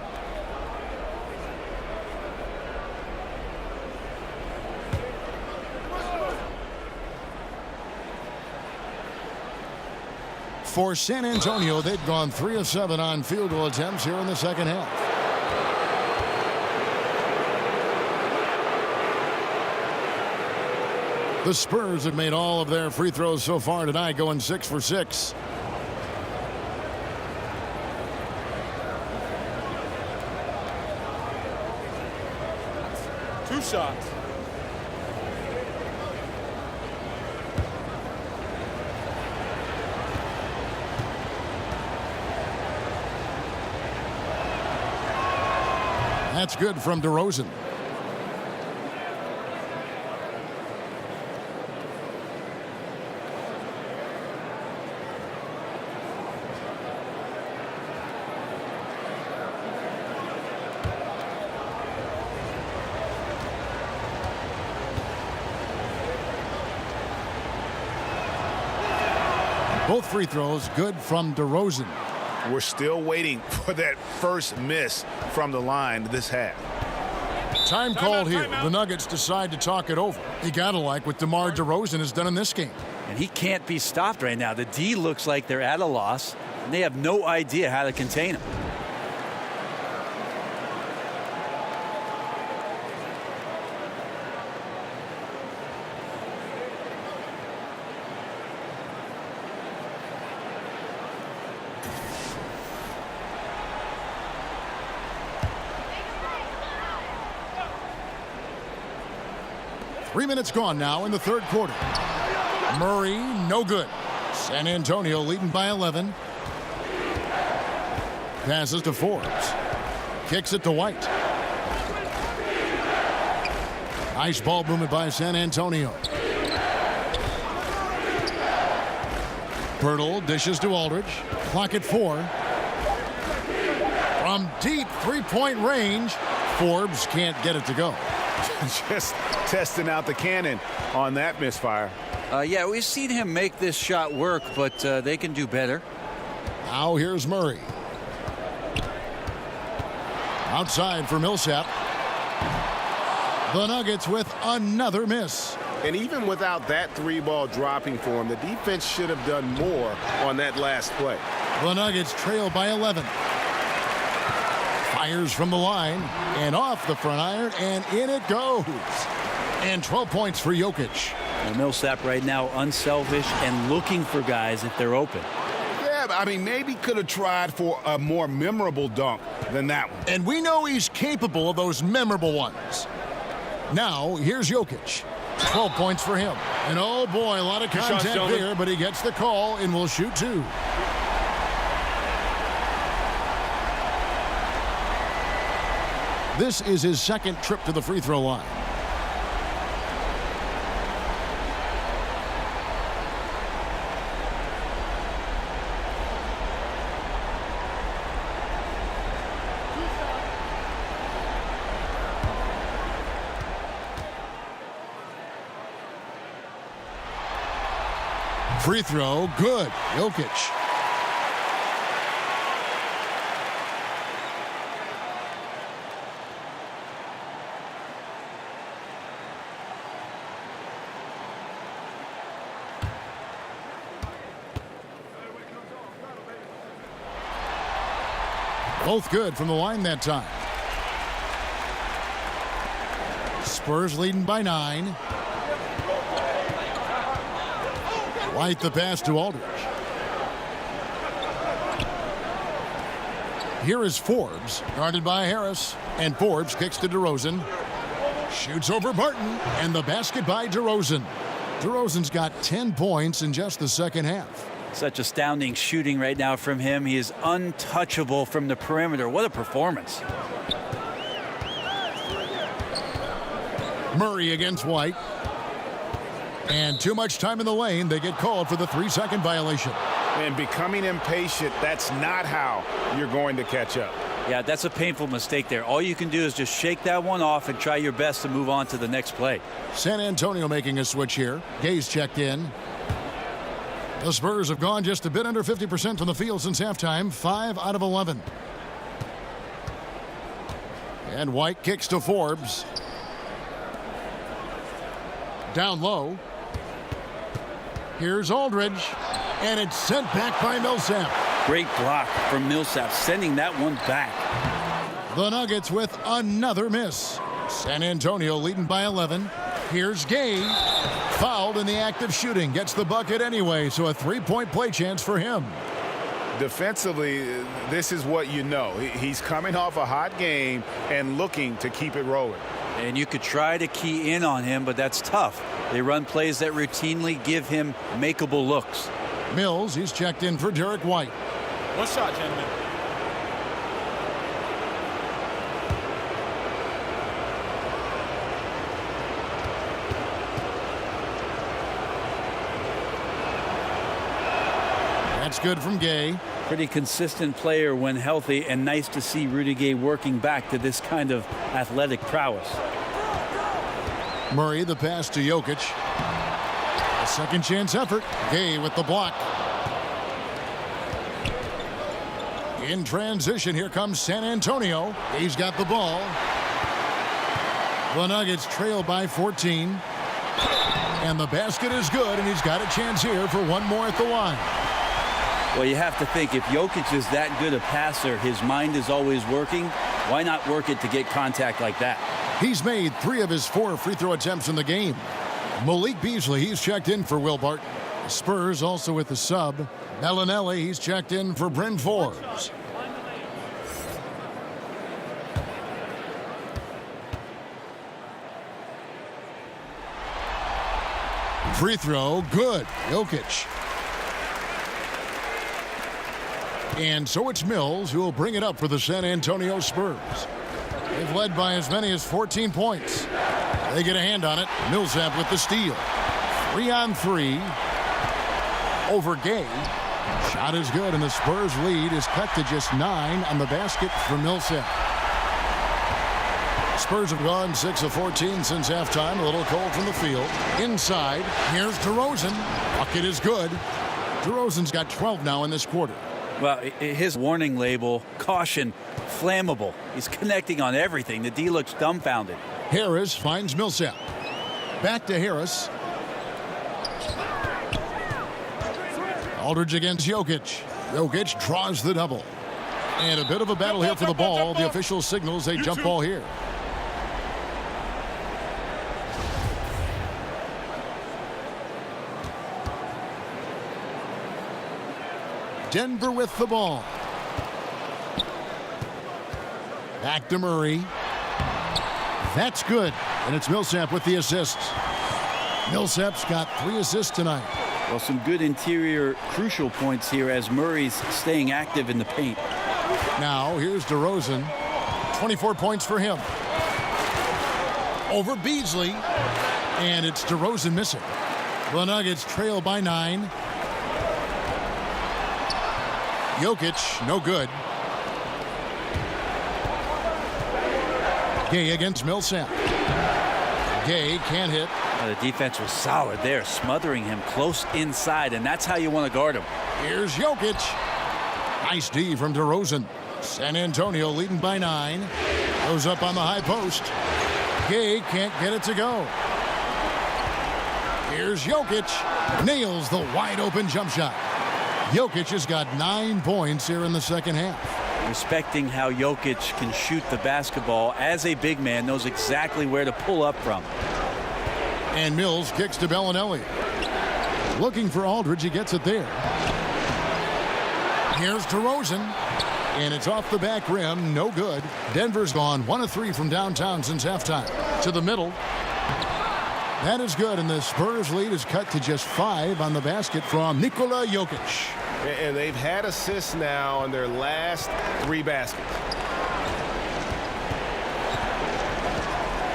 For San Antonio, they've gone 3 of 7 on field goal attempts here in the second half. The Spurs have made all of their free throws so far tonight, going 6 for 6. Two shots. That's good from DeRozan. Both free throws good from DeRozan. We're still waiting for that first miss from the line this half. Time called here. The Nuggets decide to talk it over. You gotta like what DeMar DeRozan has done in this game. And he can't be stopped right now. The D looks like they're at a loss, and they have no idea how to contain him. Three minutes gone now in the third quarter. Murray, no good. San Antonio leading by 11. Passes to Forbes. Kicks it to White. Nice ball movement by San Antonio. Pirtle dishes to Aldridge. Clock at 4. From deep three-point range, Forbes can't get it to go. Just testing out the cannon on that misfire. Yeah, we've seen him make this shot work, but they can do better. Now here's Murray. Outside for Millsap. The Nuggets with another miss. And even without that three-ball dropping for him, the defense should have done more on that last play. The Nuggets trail by 11. Fires from the line and off the front iron, and in it goes. And 12 points for Jokic. And Millsap right now unselfish and looking for guys if they're open. Yeah, but Yeah, I mean, maybe could have tried for a more memorable dunk than that one. And we know he's capable of those memorable ones. Now, here's Jokic. 12 points for him. And oh boy, a lot of contact there, but he gets the call and will shoot 2. This is his second trip to the free throw line. Free throw, good. Jokic. Both good from the line that time. Spurs leading by 9. White the pass to Aldridge. Here is Forbes, guarded by Harris. And Forbes kicks to DeRozan. Shoots over Barton, and the basket by DeRozan. DeRozan's got 10 points in just the second half. Such astounding shooting right now from him. He is untouchable from the perimeter. What a performance. Murray against White. And too much time in the lane. They get called for the 3-second violation. And becoming impatient, that's not how you're going to catch up. Yeah, that's a painful mistake there. All you can do is just shake that one off and try your best to move on to the next play. San Antonio making a switch here. Gay's checked in. The Spurs have gone just a bit under 50% from the field since halftime, 5 out of 11. And White kicks to Forbes. Down low. Here's Aldridge. And it's sent back by Millsap. Great block from Millsap, sending that one back. The Nuggets with another miss. San Antonio leading by 11. Here's Gay. Fouled in the act of shooting. Gets the bucket anyway, so a 3-point play chance for him. Defensively, this is what you know. He's coming off a hot game and looking to keep it rolling. And you could try to key in on him, but that's tough. They run plays that routinely give him makeable looks. Mills, he's checked in for Derek White. One shot, gentlemen. That's good from Gay. Pretty consistent player when healthy, and nice to see Rudy Gay working back to this kind of athletic prowess. Murray the pass to Jokic. A second chance effort. Gay with the block. In transition, here comes San Antonio. He's got the ball. The Nuggets trail by 14. And the basket is good, and he's got a chance here for one more at the line. Well, you have to think, if Jokic is that good a passer, his mind is always working. Why not work it to get contact like that? He's made 3 of his 4 free throw attempts in the game. Malik Beasley, he's checked in for Will Barton. Spurs also with the sub. Bellinelli, he's checked in for Bryn Forbes. Free throw, good. Jokic. And so it's Mills who will bring it up for the San Antonio Spurs. They've led by as many as 14 points. They get a hand on it. Millsap with the steal. 3-on-3 over Gay. Shot is good, and the Spurs lead is cut to just 9 on the basket for Millsap. Spurs have gone 6 of 14 since halftime. A little cold from the field. Inside, here's DeRozan. Bucket is good. DeRozan's got 12 now in this quarter. Well, his warning label, caution, flammable. He's connecting on everything. The D looks dumbfounded. Harris finds Millsap. Back to Harris. Aldridge against Jokic. Jokic draws the double. And a bit of a battle here for the ball. The official signals a jump ball here. Denver with the ball. Back to Murray. That's good. And it's Millsap with the assist. Millsap's got 3 assists tonight. Well, some good interior crucial points here as Murray's staying active in the paint. Now, here's DeRozan. 24 points for him. Over Beasley. And it's DeRozan missing. The Nuggets trail by 9. Jokic, no good. Gay against Millsap. Gay can't hit. The defense was solid there, smothering him close inside, and that's how you want to guard him. Here's Jokic. Nice D from DeRozan. San Antonio leading by 9. Goes up on the high post. Gay can't get it to go. Here's Jokic. Nails the wide open jump shot. Jokic has got 9 points here in the second half. Respecting how Jokic can shoot the basketball as a big man, knows exactly where to pull up from. And Mills kicks to Bellinelli. Looking for Aldridge. He gets it there. Here's DeRozan. And it's off the back rim. No good. Denver's gone 1 of 3 from downtown since halftime. To the middle. That is good. And the Spurs lead is cut to just 5 on the basket from Nikola Jokic. And they've had assists now on their last 3 baskets.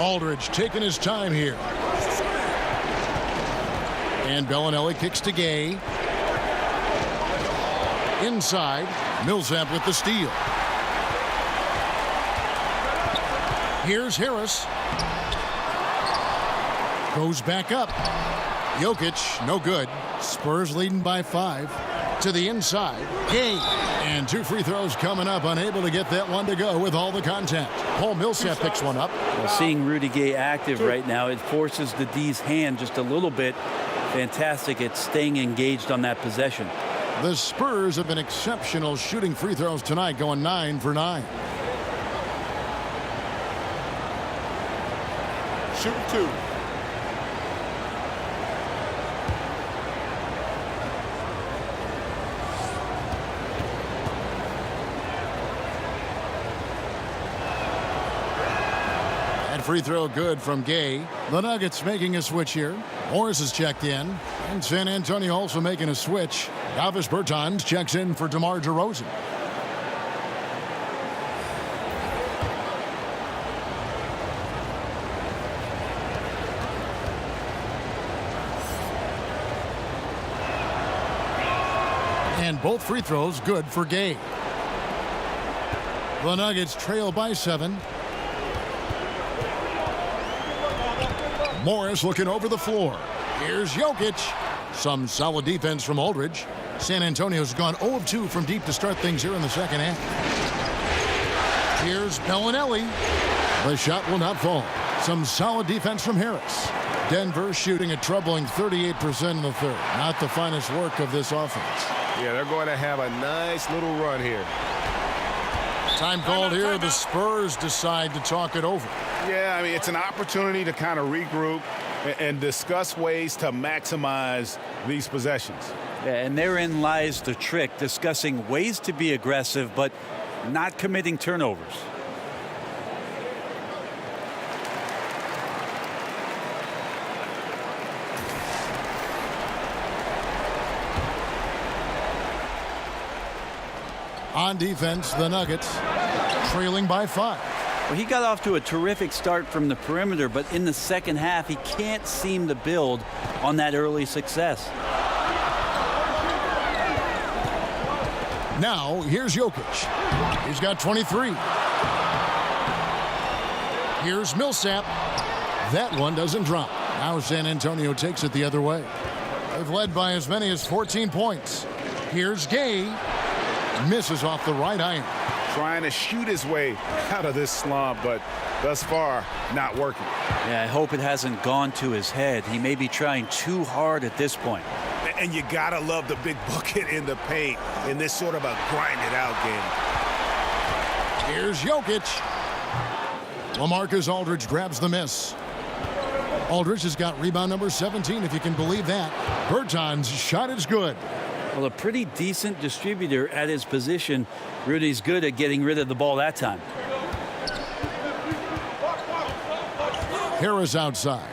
Aldridge taking his time here. And Bellinelli kicks to Gay. Inside, Millsap with the steal. Here's Harris. Goes back up. Jokic, no good. Spurs leading by 5. To the inside. Gay. And 2 free throws coming up. Unable to get that one to go with all the contact. Paul Millsap picks one up. Well, seeing Rudy Gay active right now, it forces the D's hand just a little bit. Fantastic at staying engaged on that possession. The Spurs have been exceptional shooting free throws tonight, going 9 for 9. Shoot 2. Free throw good from Gay. The Nuggets making a switch here. Morris is checked in. And San Antonio also making a switch. Davis Bertans checks in for DeMar DeRozan. And both free throws good for Gay. The Nuggets trail by 7. Morris looking over the floor. Here's Jokic. Some solid defense from Aldridge. San Antonio's gone 0 of 2 from deep to start things here in the second half. Here's Bellinelli. The shot will not fall. Some solid defense from Harris. Denver shooting a troubling 38% in the third. Not the finest work of this offense. Yeah, they're going to have a nice little run here. Time called here. The Spurs decide to talk it over. Yeah, I mean, it's an opportunity to kind of regroup and discuss ways to maximize these possessions. Yeah, and therein lies the trick, discussing ways to be aggressive, but not committing turnovers. On defense, the Nuggets trailing by 5. Well, he got off to a terrific start from the perimeter, but in the second half, he can't seem to build on that early success. Now, here's Jokic. He's got 23. Here's Millsap. That one doesn't drop. Now San Antonio takes it the other way. They've led by as many as 14 points. Here's Gay. Misses off the right iron. Trying to shoot his way out of this slump, but thus far, not working. Yeah, I hope it hasn't gone to his head. He may be trying too hard at this point. And you gotta love the big bucket in the paint in this sort of a grinded-out game. Here's Jokic. LaMarcus Aldridge grabs the miss. Aldridge has got rebound number 17, if you can believe that. Bertans' shot is good. Well, a pretty decent distributor at his position. Rudy's good at getting rid of the ball that time. Harris outside.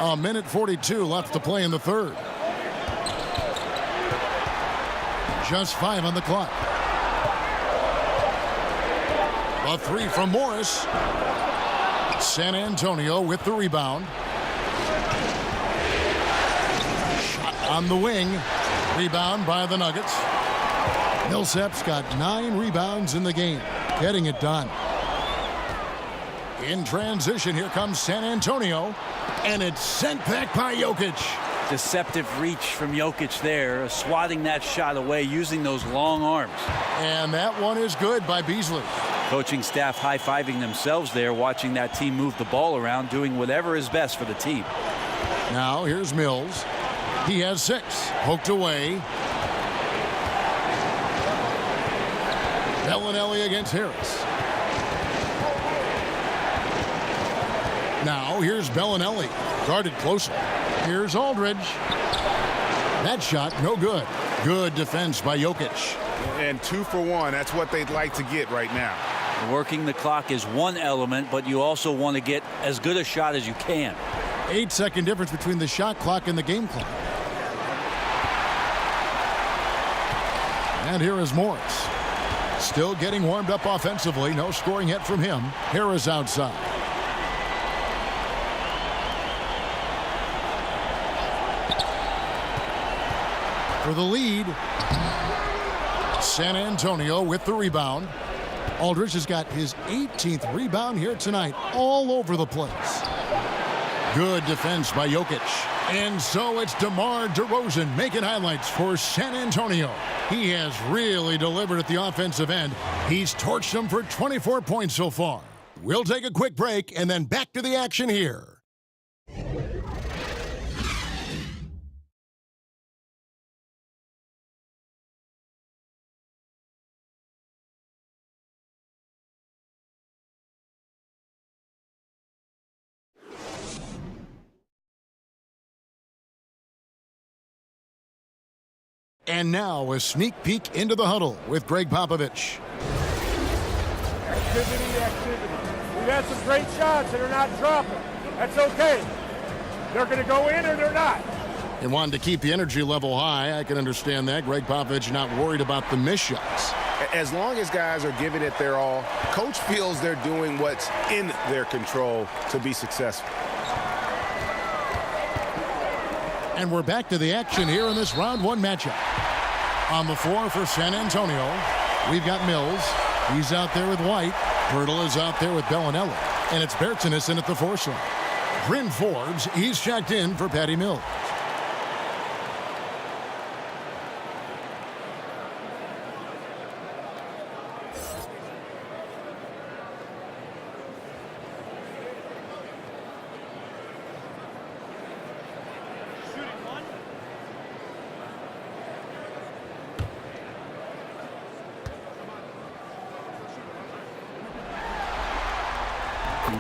A minute 42 left to play in the third. Just 5 on the clock. A 3 from Morris. San Antonio with the rebound. Shot on the wing. Rebound by the Nuggets. Millsap's got 9 rebounds in the game. Getting it done. In transition, here comes San Antonio. And it's sent back by Jokic. Deceptive reach from Jokic there, swatting that shot away using those long arms. And that one is good by Beasley. Coaching staff high-fiving themselves there, watching that team move the ball around, doing whatever is best for the team. Now here's Mills. He has 6. Poked away. Bellinelli against Harris. Now here's Bellinelli. Guarded closer. Here's Aldridge. That shot no good. Good defense by Jokic. And 2 for 1. That's what they'd like to get right now. Working the clock is one element, but you also want to get as good a shot as you can. 8-second difference between the shot clock and the game clock. And here is Morris. Still getting warmed up offensively. No scoring yet from him. Harris outside. For the lead. San Antonio with the rebound. Aldridge has got his 18th rebound here tonight, all over the place. Good defense by Jokic. And so it's DeMar DeRozan making highlights for San Antonio. He has really delivered at the offensive end. He's torched them for 24 points so far. We'll take a quick break and then back to the action here. And now a sneak peek into the huddle with Greg Popovich. Activity. We've had some great shots and they're not dropping. That's okay. They're going to go in or they're not. And wanting to keep the energy level high, I can understand that. Greg Popovich not worried about the missed shots. As long as guys are giving it their all, coach feels they're doing what's in their control to be successful. And we're back to the action here in this round 1 matchup. On the floor for San Antonio, we've got Mills. He's out there with White. Pirtle is out there with Bellinelli. And it's Bertans in at the 4 slot. Bryn Forbes, he's checked in for Patty Mills.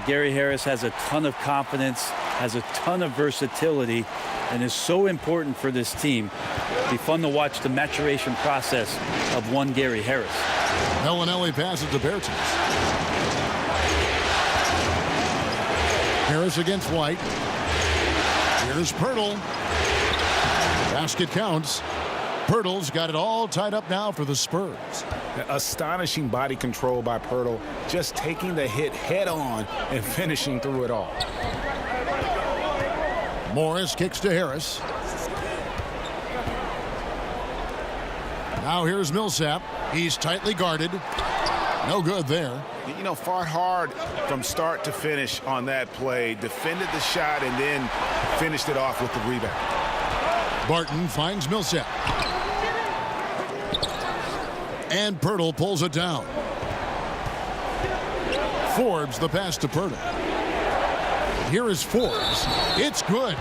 Gary Harris has a ton of confidence, has a ton of versatility, and is so important for this team. It'll be fun to watch the maturation process of one Gary Harris. Bellinelli passes to Bertans. Harris against White. Here's Pirtle. Basket counts. Pirtle's got it all tied up now for the Spurs. Astonishing body control by Pirtle, just taking the hit head on and finishing through it all. Morris kicks to Harris. Now here's Millsap. He's tightly guarded. No good there. You know, fought hard from start to finish on that play. Defended the shot and then finished it off with the rebound. Barton finds Millsap. And Pirtle pulls it down. Forbes the pass to Pirtle. Here is Forbes. It's good.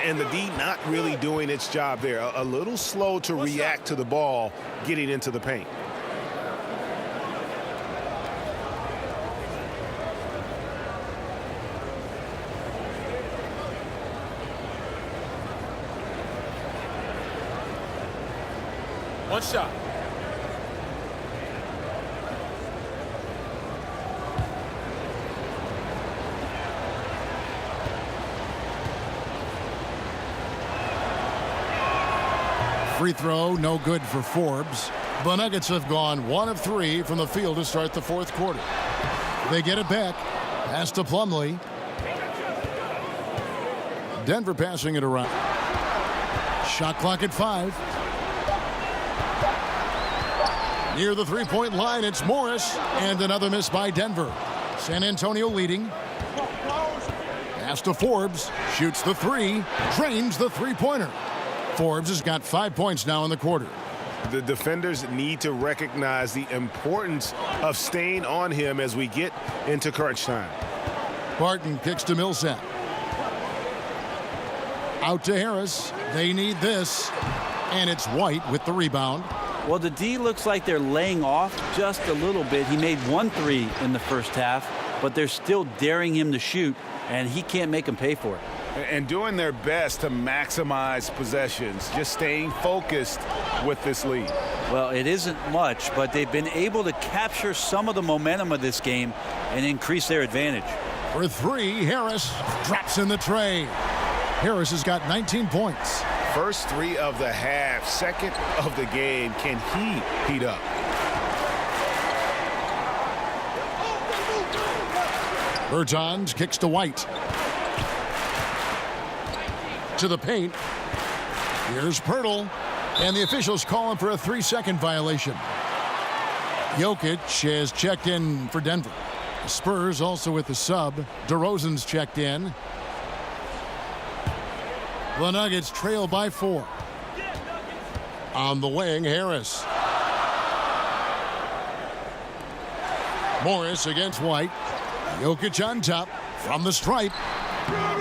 And the D not really doing its job there. A little slow to react to the ball getting into the paint. One shot. Free throw, no good for Forbes. The Nuggets have gone 1 of 3 from the field to start the fourth quarter. They get it back. Pass to Plumlee. Denver passing it around. Shot clock at 5. Near the three-point line, it's Morris. And another miss by Denver. San Antonio leading. Pass to Forbes. Shoots the 3. Drains the three-pointer. Forbes has got 5 points now in the quarter. The defenders need to recognize the importance of staying on him as we get into crunch time. Barton kicks to Millsap. Out to Harris. They need this. And it's White with the rebound. Well, the D looks like they're laying off just a little bit. He made 1 3 in the first half, but they're still daring him to shoot, and he can't make them pay for it. And doing their best to maximize possessions, just staying focused with this lead. Well, it isn't much, but they've been able to capture some of the momentum of this game and increase their advantage. For 3, Harris drops in the tray. Harris has got 19 points. First 3 of the half, second of the game. Can he heat up? Bertans kicks to White. To the paint. Here's Pirtle. And the officials call him for a 3-second violation. Jokic has checked in for Denver. The Spurs also with the sub. DeRozan's checked in. The Nuggets trail by 4. On the wing, Harris. Morris against White. Jokic on top from the stripe.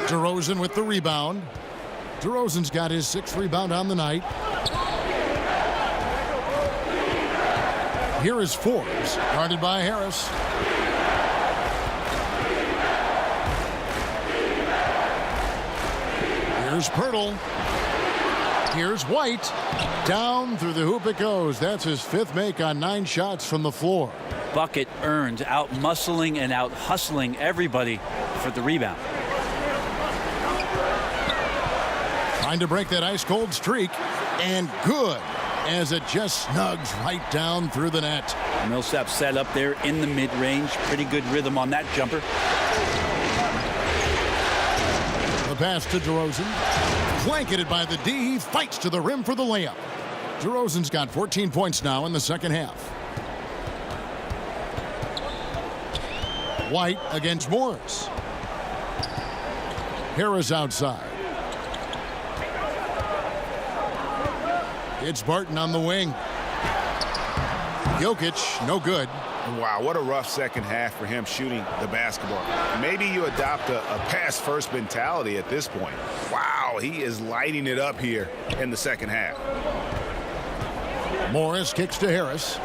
DeRozan with the rebound. DeRozan's got his 6th rebound on the night. Here is Forbes, guarded by Harris. Here's Pirtle. Here's White. Down through the hoop it goes. That's his 5th make on 9 shots from the floor. Bucket earned, out muscling and out hustling everybody for the rebound. Trying to break that ice-cold streak, and good, as it just snugs right down through the net. Millsap set up there in the mid-range. Pretty good rhythm on that jumper. The pass to DeRozan. Blanketed by the D. He fights to the rim for the layup. DeRozan's got 14 points now in the second half. White against Morris. Harris outside. It's Barton on the wing. Jokic, no good. Wow, what a rough second half for him shooting the basketball. Maybe you adopt a pass-first mentality at this point. Wow, he is lighting it up here in the second half. Morris kicks to Harris.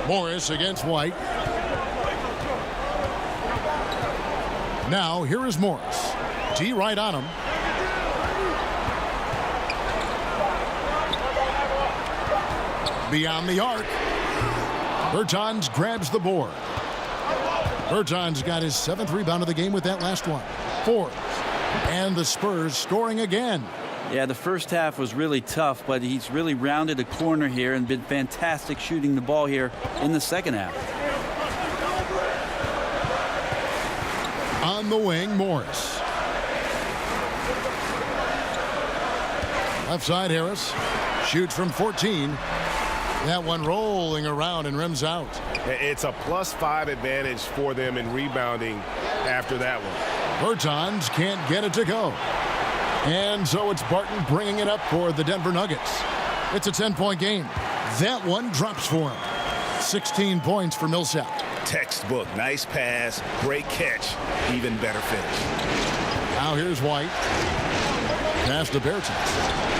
Morris against White. Now, here is Morris. D right on him. Beyond the arc. Bertans grabs the board. Bertans got his 7th rebound of the game with that last one. Forbes. And the Spurs scoring again. Yeah, the first half was really tough, but he's really rounded a corner here and been fantastic shooting the ball here in the second half. On the wing, Morris. Left side, Harris. Shoots from 14. That one rolling around and rims out. It's a +5 advantage for them in rebounding after that one. Bertans can't get it to go. And so it's Barton bringing it up for the Denver Nuggets. It's a 10-point game. That one drops for him. 16 points for Millsap. Textbook. Nice pass. Great catch. Even better finish. Now here's White. Pass to Bertans.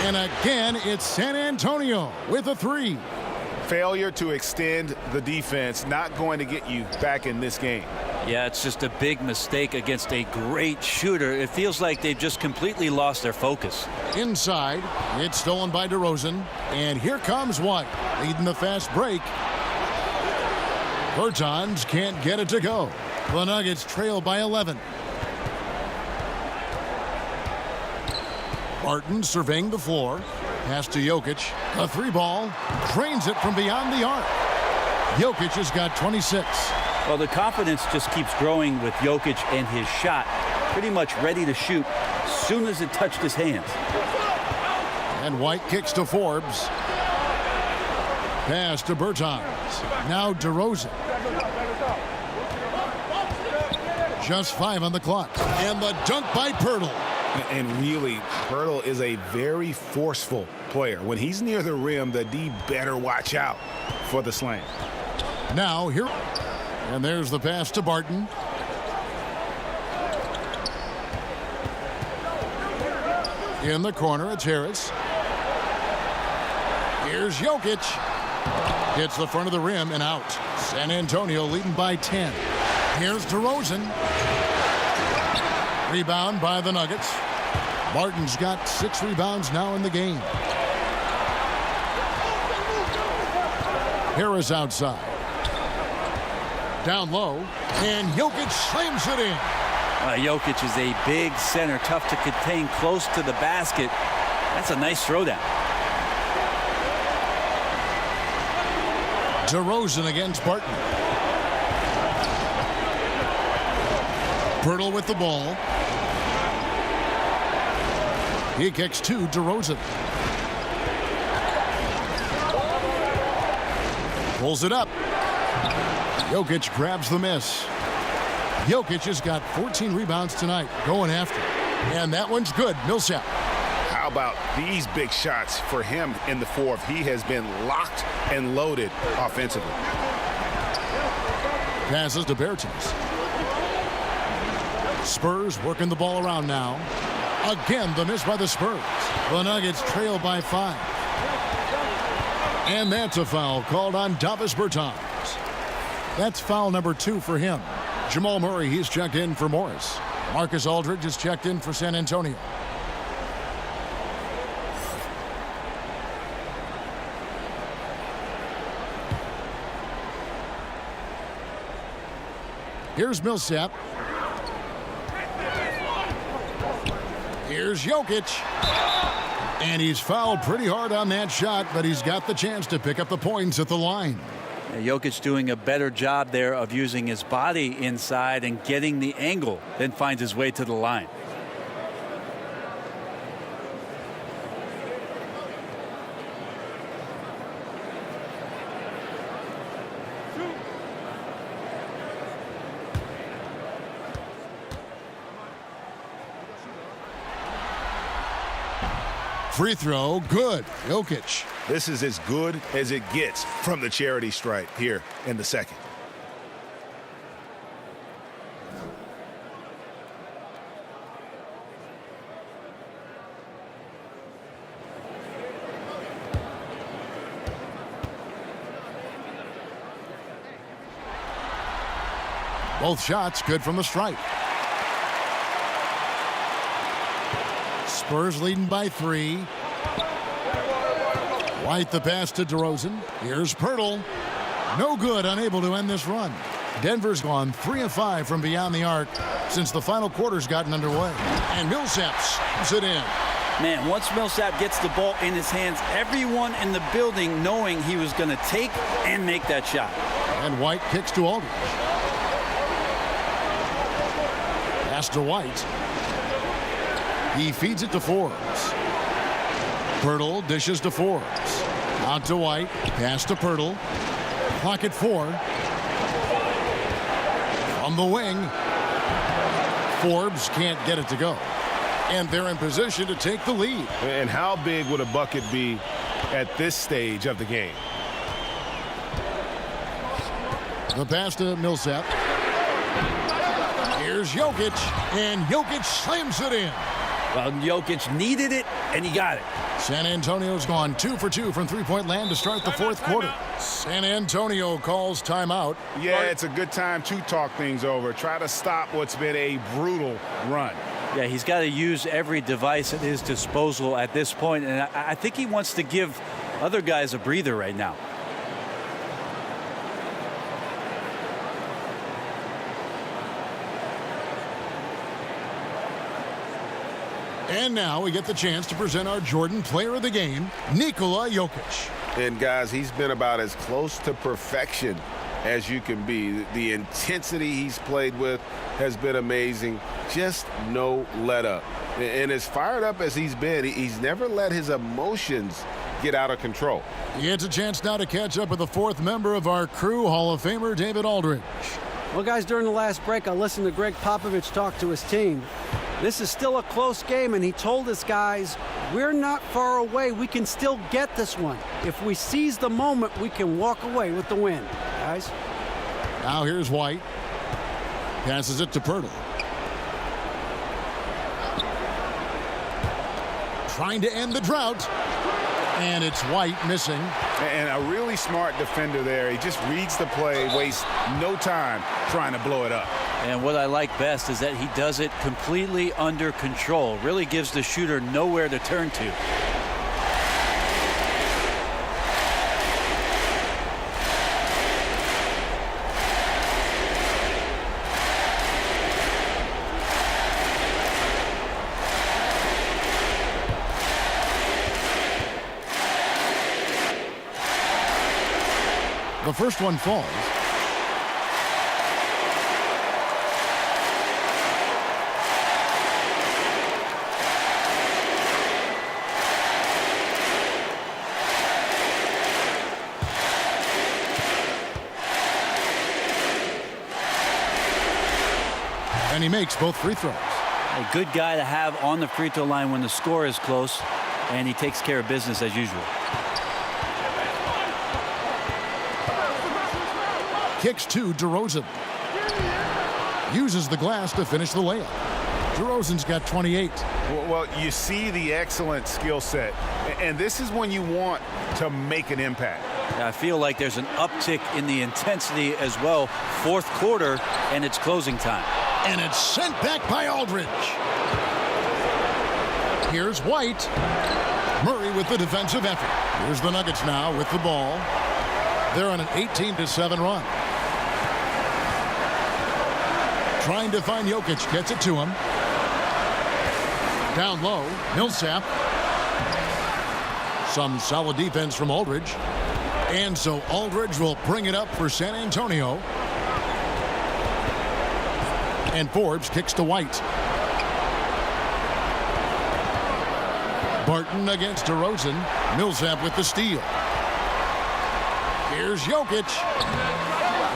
And again, it's San Antonio with a 3. Failure to extend the defense, not going to get you back in this game. Yeah, it's just a big mistake against a great shooter. It feels like they've just completely lost their focus. Inside, it's stolen by DeRozan. And here comes White, leading the fast break. Bertans can't get it to go. The Nuggets trail by 11. Barton surveying the floor. Pass to Jokic. A three ball. Drains it from beyond the arc. Jokic has got 26. Well, the confidence just keeps growing with Jokic and his shot. Pretty much ready to shoot as soon as it touched his hands. And White kicks to Forbes. Pass to Bertans. Now DeRozan. Just 5 on the clock. And the dunk by Pirtle. And really, Pirtle is a very forceful player. When he's near the rim, the D better watch out for the slam. Now here. And there's the pass to Barton. In the corner, it's Harris. Here's Jokic. Hits the front of the rim and out. San Antonio leading by 10. Here's DeRozan. Rebound by the Nuggets. Barton's got 6 rebounds now in the game. Harris outside. Down low. And Jokic slams it in. Jokic is a big center, tough to contain close to the basket. That's a nice throwdown. DeRozan against Barton. Pirtle with the ball. He kicks to DeRozan. Pulls it up. Jokic grabs the miss. Jokic has got 14 rebounds tonight, going after. And that one's good. Millsap. How about these big shots for him in the fourth? He has been locked and loaded offensively. Passes to Bertans. Spurs working the ball around now. Again, the miss by the Spurs. The Nuggets trail by 5. And that's a foul called on Davis Bertans. That's foul number 2 for him. Jamal Murray, he's checked in for Morris. Marcus Aldridge is checked in for San Antonio. Here's Millsap. Here's Jokic. And he's fouled pretty hard on that shot, but he's got the chance to pick up the points at the line. Jokic doing a better job there of using his body inside and getting the angle, then finds his way to the line. Free throw, good. Jokic. This is as good as it gets from the charity stripe here in the second. Both shots good from the stripe. Spurs leading by 3. White the pass to DeRozan. Here's Pirtle. No good, unable to end this run. Denver's gone 3 of 5 from beyond the arc since the final quarter's gotten underway. And Millsap slams it in. Man, once Millsap gets the ball in his hands, everyone in the building knowing he was going to take and make that shot. And White kicks to Aldridge. Pass to White. He feeds it to Forbes. Pirtle dishes to Forbes. Out to White. Pass to Pirtle. Clock at 4. From the wing. Forbes can't get it to go. And they're in position to take the lead. And how big would a bucket be at this stage of the game? The pass to Millsap. Here's Jokic. And Jokic slams it in. Well, Jokic needed it, and he got it. San Antonio's gone 2 for 2 from three-point land to start the fourth quarter. San Antonio calls timeout. Yeah, it's a good time to talk things over. Try to stop what's been a brutal run. Yeah, he's got to use every device at his disposal at this point, and I think he wants to give other guys a breather right now. And now we get the chance to present our Jordan Player of the Game, Nikola Jokic. And guys, he's been about as close to perfection as you can be. The intensity he's played with has been amazing. Just no let up. And as fired up as he's been, he's never let his emotions get out of control. He gets a chance now to catch up with the fourth member of our crew, Hall of Famer David Aldridge. Well, guys, during the last break, I listened to Greg Popovich talk to his team. This is still a close game, and he told us guys, we're not far away. We can still get this one. If we seize the moment, we can walk away with the win. Guys? Now here's White. Passes it to Pirtle. Trying to end the drought. And it's White missing. And a really smart defender there. He just reads the play, wastes no time trying to blow it up. And what I like best is that he does it completely under control. Really gives the shooter nowhere to turn to. The first one falls. And he makes both free throws. A good guy to have on the free throw line when the score is close, and he takes care of business as usual. Kicks to DeRozan. Uses the glass to finish the layup. DeRozan's got 28. Well, you see the excellent skill set, and this is when you want to make an impact. I feel like there's an uptick in the intensity as well. Fourth quarter, and it's closing time. And it's sent back by Aldridge. Here's White. Murray with the defensive effort. Here's the Nuggets now with the ball. They're on an 18-7 run. Trying to find Jokic, gets it to him. Down low, Millsap. Some solid defense from Aldridge. And so Aldridge will bring it up for San Antonio. And Forbes kicks to White. Barton against DeRozan. Millsap with the steal. Here's Jokic.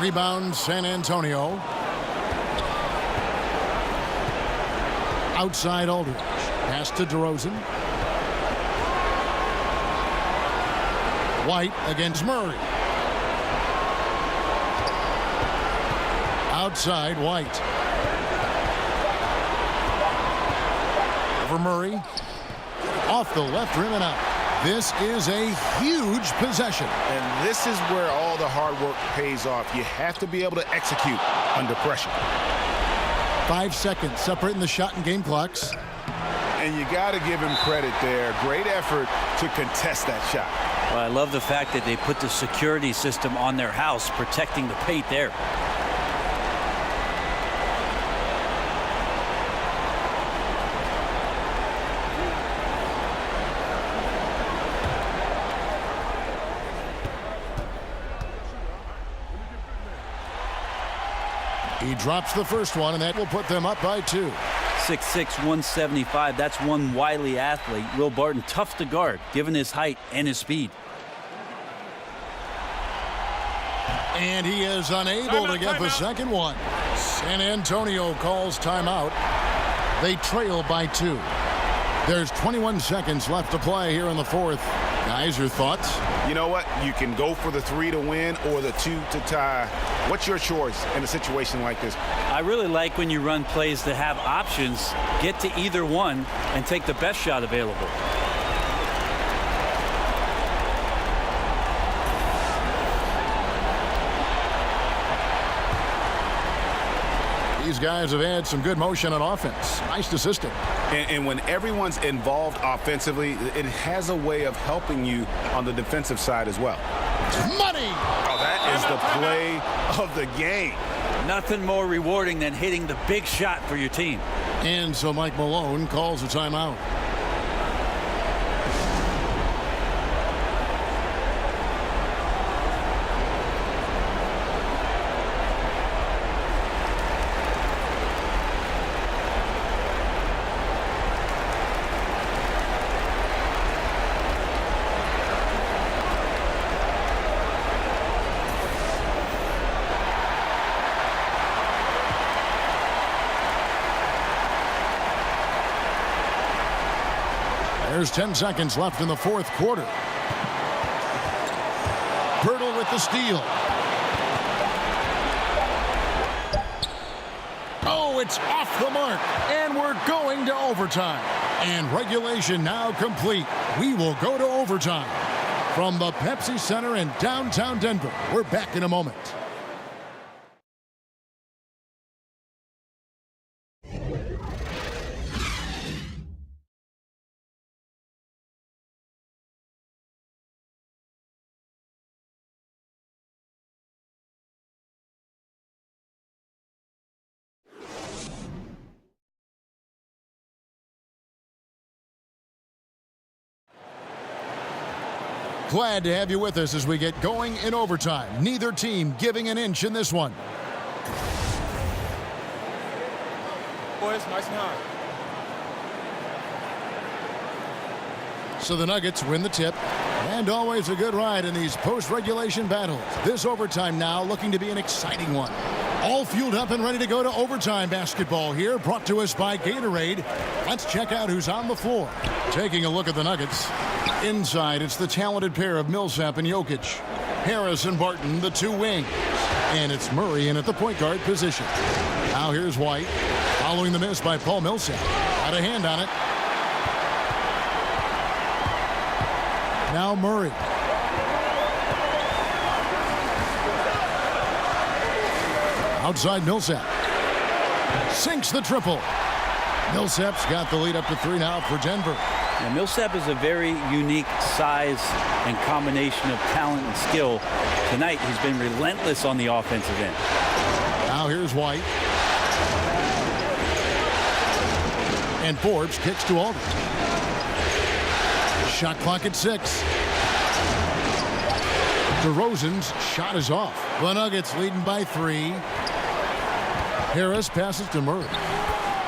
Rebound San Antonio. Outside Aldridge. Pass to DeRozan. White against Murray. Outside White. Over Murray. Off the left rim and out. This is a huge possession. And this is where all the hard work pays off. You have to be able to execute under pressure. 5 seconds separating the shot and game clocks. And you got to give him credit there. Great effort to contest that shot. Well, I love the fact that they put the security system on their house, protecting the paint there. He drops the first one, and that will put them up by 2. 6'6", 175. That's one wily athlete. Will Barton, tough to guard, given his height and his speed. And he is unable to get the second one. San Antonio calls timeout. They trail by 2. There's 21 seconds left to play here in the fourth. Guys, your thoughts? You know what? You can go for the 3 to win or the 2 to tie. What's your choice in a situation like this? I really like when you run plays that have options, get to either one, and take the best shot available. These guys have had some good motion on offense. Nice to system. And when everyone's involved offensively, it has a way of helping you on the defensive side as well. Money! Oh, that is the play of the game. Nothing more rewarding than hitting the big shot for your team. And so Mike Malone calls a timeout. There's 10 seconds left in the fourth quarter. Birtle with the steal. Oh, it's off the mark. And we're going to overtime. And regulation now complete. We will go to overtime. From the Pepsi Center in downtown Denver, we're back in a moment. Glad to have you with us as we get going in overtime. Neither team giving an inch in this one. Boys, nice and high. So the Nuggets win the tip. And always a good ride in these post-regulation battles. This overtime now looking to be an exciting one. All fueled up and ready to go to overtime basketball here, brought to us by Gatorade. Let's check out who's on the floor. Taking a look at the Nuggets. Inside, it's the talented pair of Millsap and Jokic. Harris and Barton, the two wings. And it's Murray in at the point guard position. Now here's White, following the miss by Paul Millsap. Got a hand on it. Now Murray. Outside Millsap. Sinks the triple. Millsap's got the lead up to 3 now for Denver. Now, Millsap is a very unique size and combination of talent and skill. Tonight, he's been relentless on the offensive end. Now here's White. And Forbes kicks to Aldridge. Shot clock at 6. DeRozan's shot is off. The Nuggets leading by 3. Harris passes to Murray.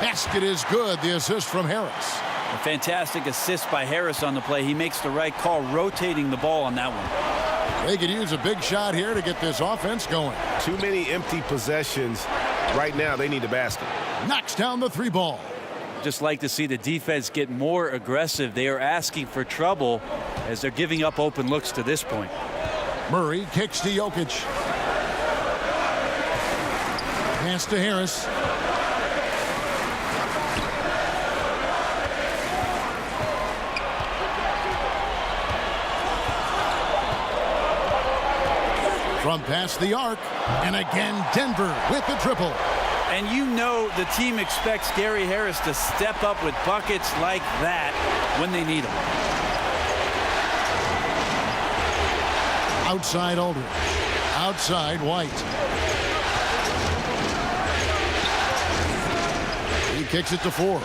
Basket is good. The assist from Harris. A fantastic assist by Harris on the play. He makes the right call, rotating the ball on that one. They could use a big shot here to get this offense going. Too many empty possessions. Right now, they need a basket. Knocks down the 3 ball. Just like to see the defense get more aggressive. They are asking for trouble as they're giving up open looks to this point. Murray kicks to Jokic. Pass to Harris. From past the arc, and again Denver with the triple. And you know the team expects Gary Harris to step up with buckets like that when they need them. Outside Aldridge. Outside White. He kicks it to Forbes.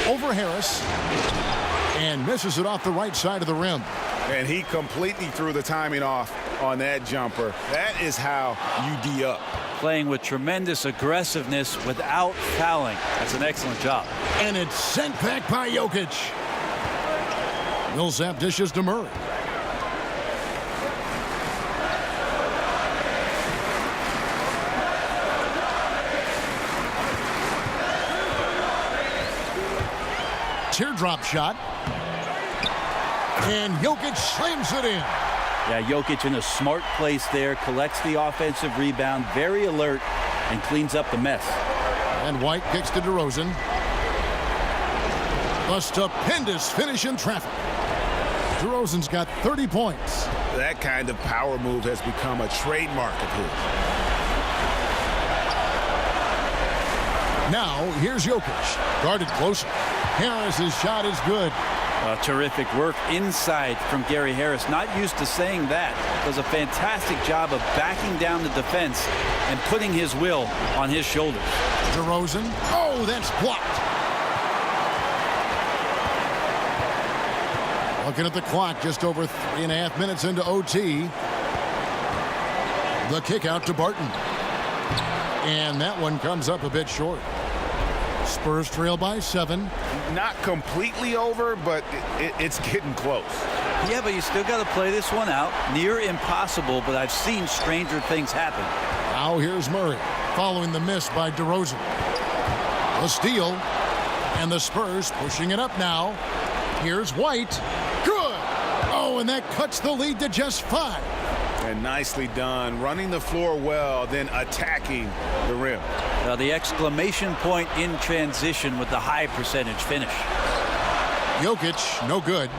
Over Harris. And misses it off the right side of the rim. And he completely threw the timing off on that jumper. That is how you D up. Playing with tremendous aggressiveness without fouling. That's an excellent job. And it's sent back by Jokic. Millsap dishes to Murray. Teardrop shot. And Jokic slams it in. Yeah, Jokic in a smart place there, collects the offensive rebound, very alert, and cleans up the mess. And White kicks to DeRozan. A stupendous finish in traffic. DeRozan's got 30 points. That kind of power move has become a trademark of his. Now, here's Jokic. Guarded closer. Harris's shot is good. Terrific work inside from Gary Harris. Not used to saying that. Does a fantastic job of backing down the defense and putting his will on his shoulders. DeRozan. Oh, that's blocked. Looking at the clock, just over 3.5 minutes into OT. The kick out to Barton. And that one comes up a bit short. Spurs trail by 7. Not completely over, but it's getting close. Yeah, but you still got to play this one out. Near impossible, but I've seen stranger things happen. Now here's Murray following the miss by DeRozan. The steal, and the Spurs pushing it up now. Here's White. Good. Oh, and that cuts the lead to just 5. And nicely done, running the floor well, then attacking the rim. The exclamation point in transition with the high percentage finish. Jokic, no good.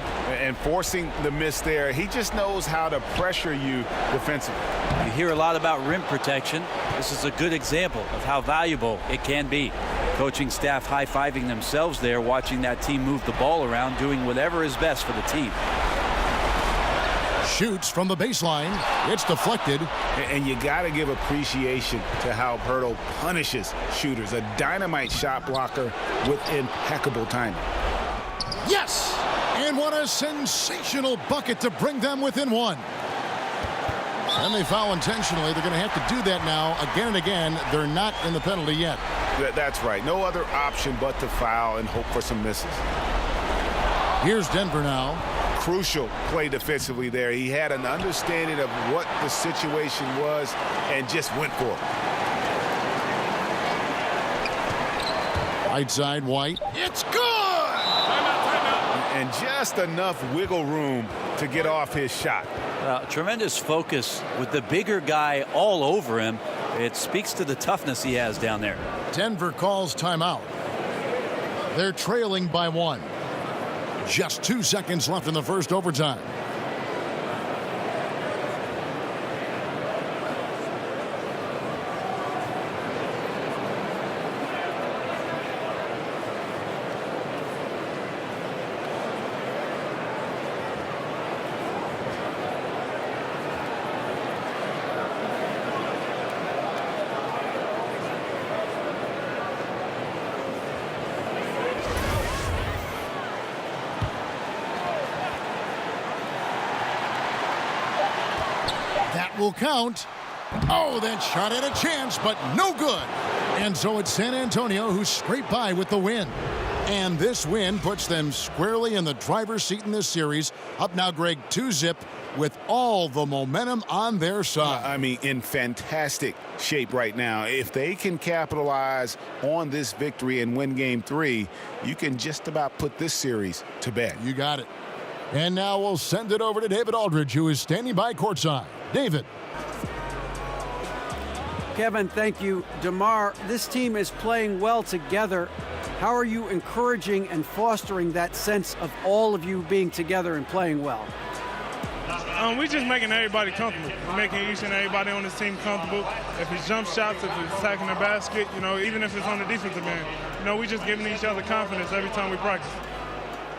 And forcing the miss there, he just knows how to pressure you defensively. You hear a lot about rim protection. This is a good example of how valuable it can be. Coaching staff high-fiving themselves there, watching that team move the ball around, doing whatever is best for the team. Shoots from the baseline. It's deflected. And you got to give appreciation to how Hurtle punishes shooters. A dynamite shot blocker with impeccable timing. Yes! And what a sensational bucket to bring them within 1. And they foul intentionally. They're going to have to do that now again and again. They're not in the penalty yet. That's right. No other option but to foul and hope for some misses. Here's Denver now. Crucial play defensively there. He had an understanding of what the situation was and just went for it. Right side, White. It's good! And just enough wiggle room to get off his shot. Tremendous focus with the bigger guy all over him. It speaks to the toughness he has down there. Denver calls timeout. They're trailing by 1. Just 2 seconds left in the first overtime. Will count. Oh, that shot had a chance, but no good. And so it's San Antonio who scraped by with the win. And this win puts them squarely in the driver's seat in this series. Up now, Greg, 2-0 with all the momentum on their side. I mean, in fantastic shape right now. If they can capitalize on this victory and win Game 3, you can just about put this series to bed. You got it. And now we'll send it over to David Aldridge, who is standing by courtside. David. Kevin, thank you. DeMar, this team is playing well together. How are you encouraging and fostering that sense of all of you being together and playing well? We're just making everybody comfortable. We're making each and everybody on this team comfortable. If it's jump shots, if it's attacking the basket, even if it's on the defensive end, we're just giving each other confidence every time we practice.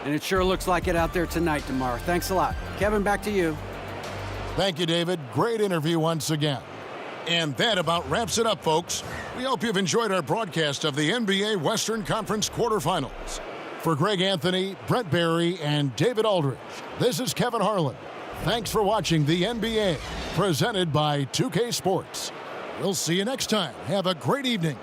And it sure looks like it out there tonight, DeMar. Thanks a lot. Kevin, back to you. Thank you, David. Great interview once again. And that about wraps it up, folks. We hope you've enjoyed our broadcast of the NBA Western Conference quarterfinals. For Greg Anthony, Brett Barry, and David Aldridge, this is Kevin Harlan. Thanks for watching the NBA, presented by 2K Sports. We'll see you next time. Have a great evening.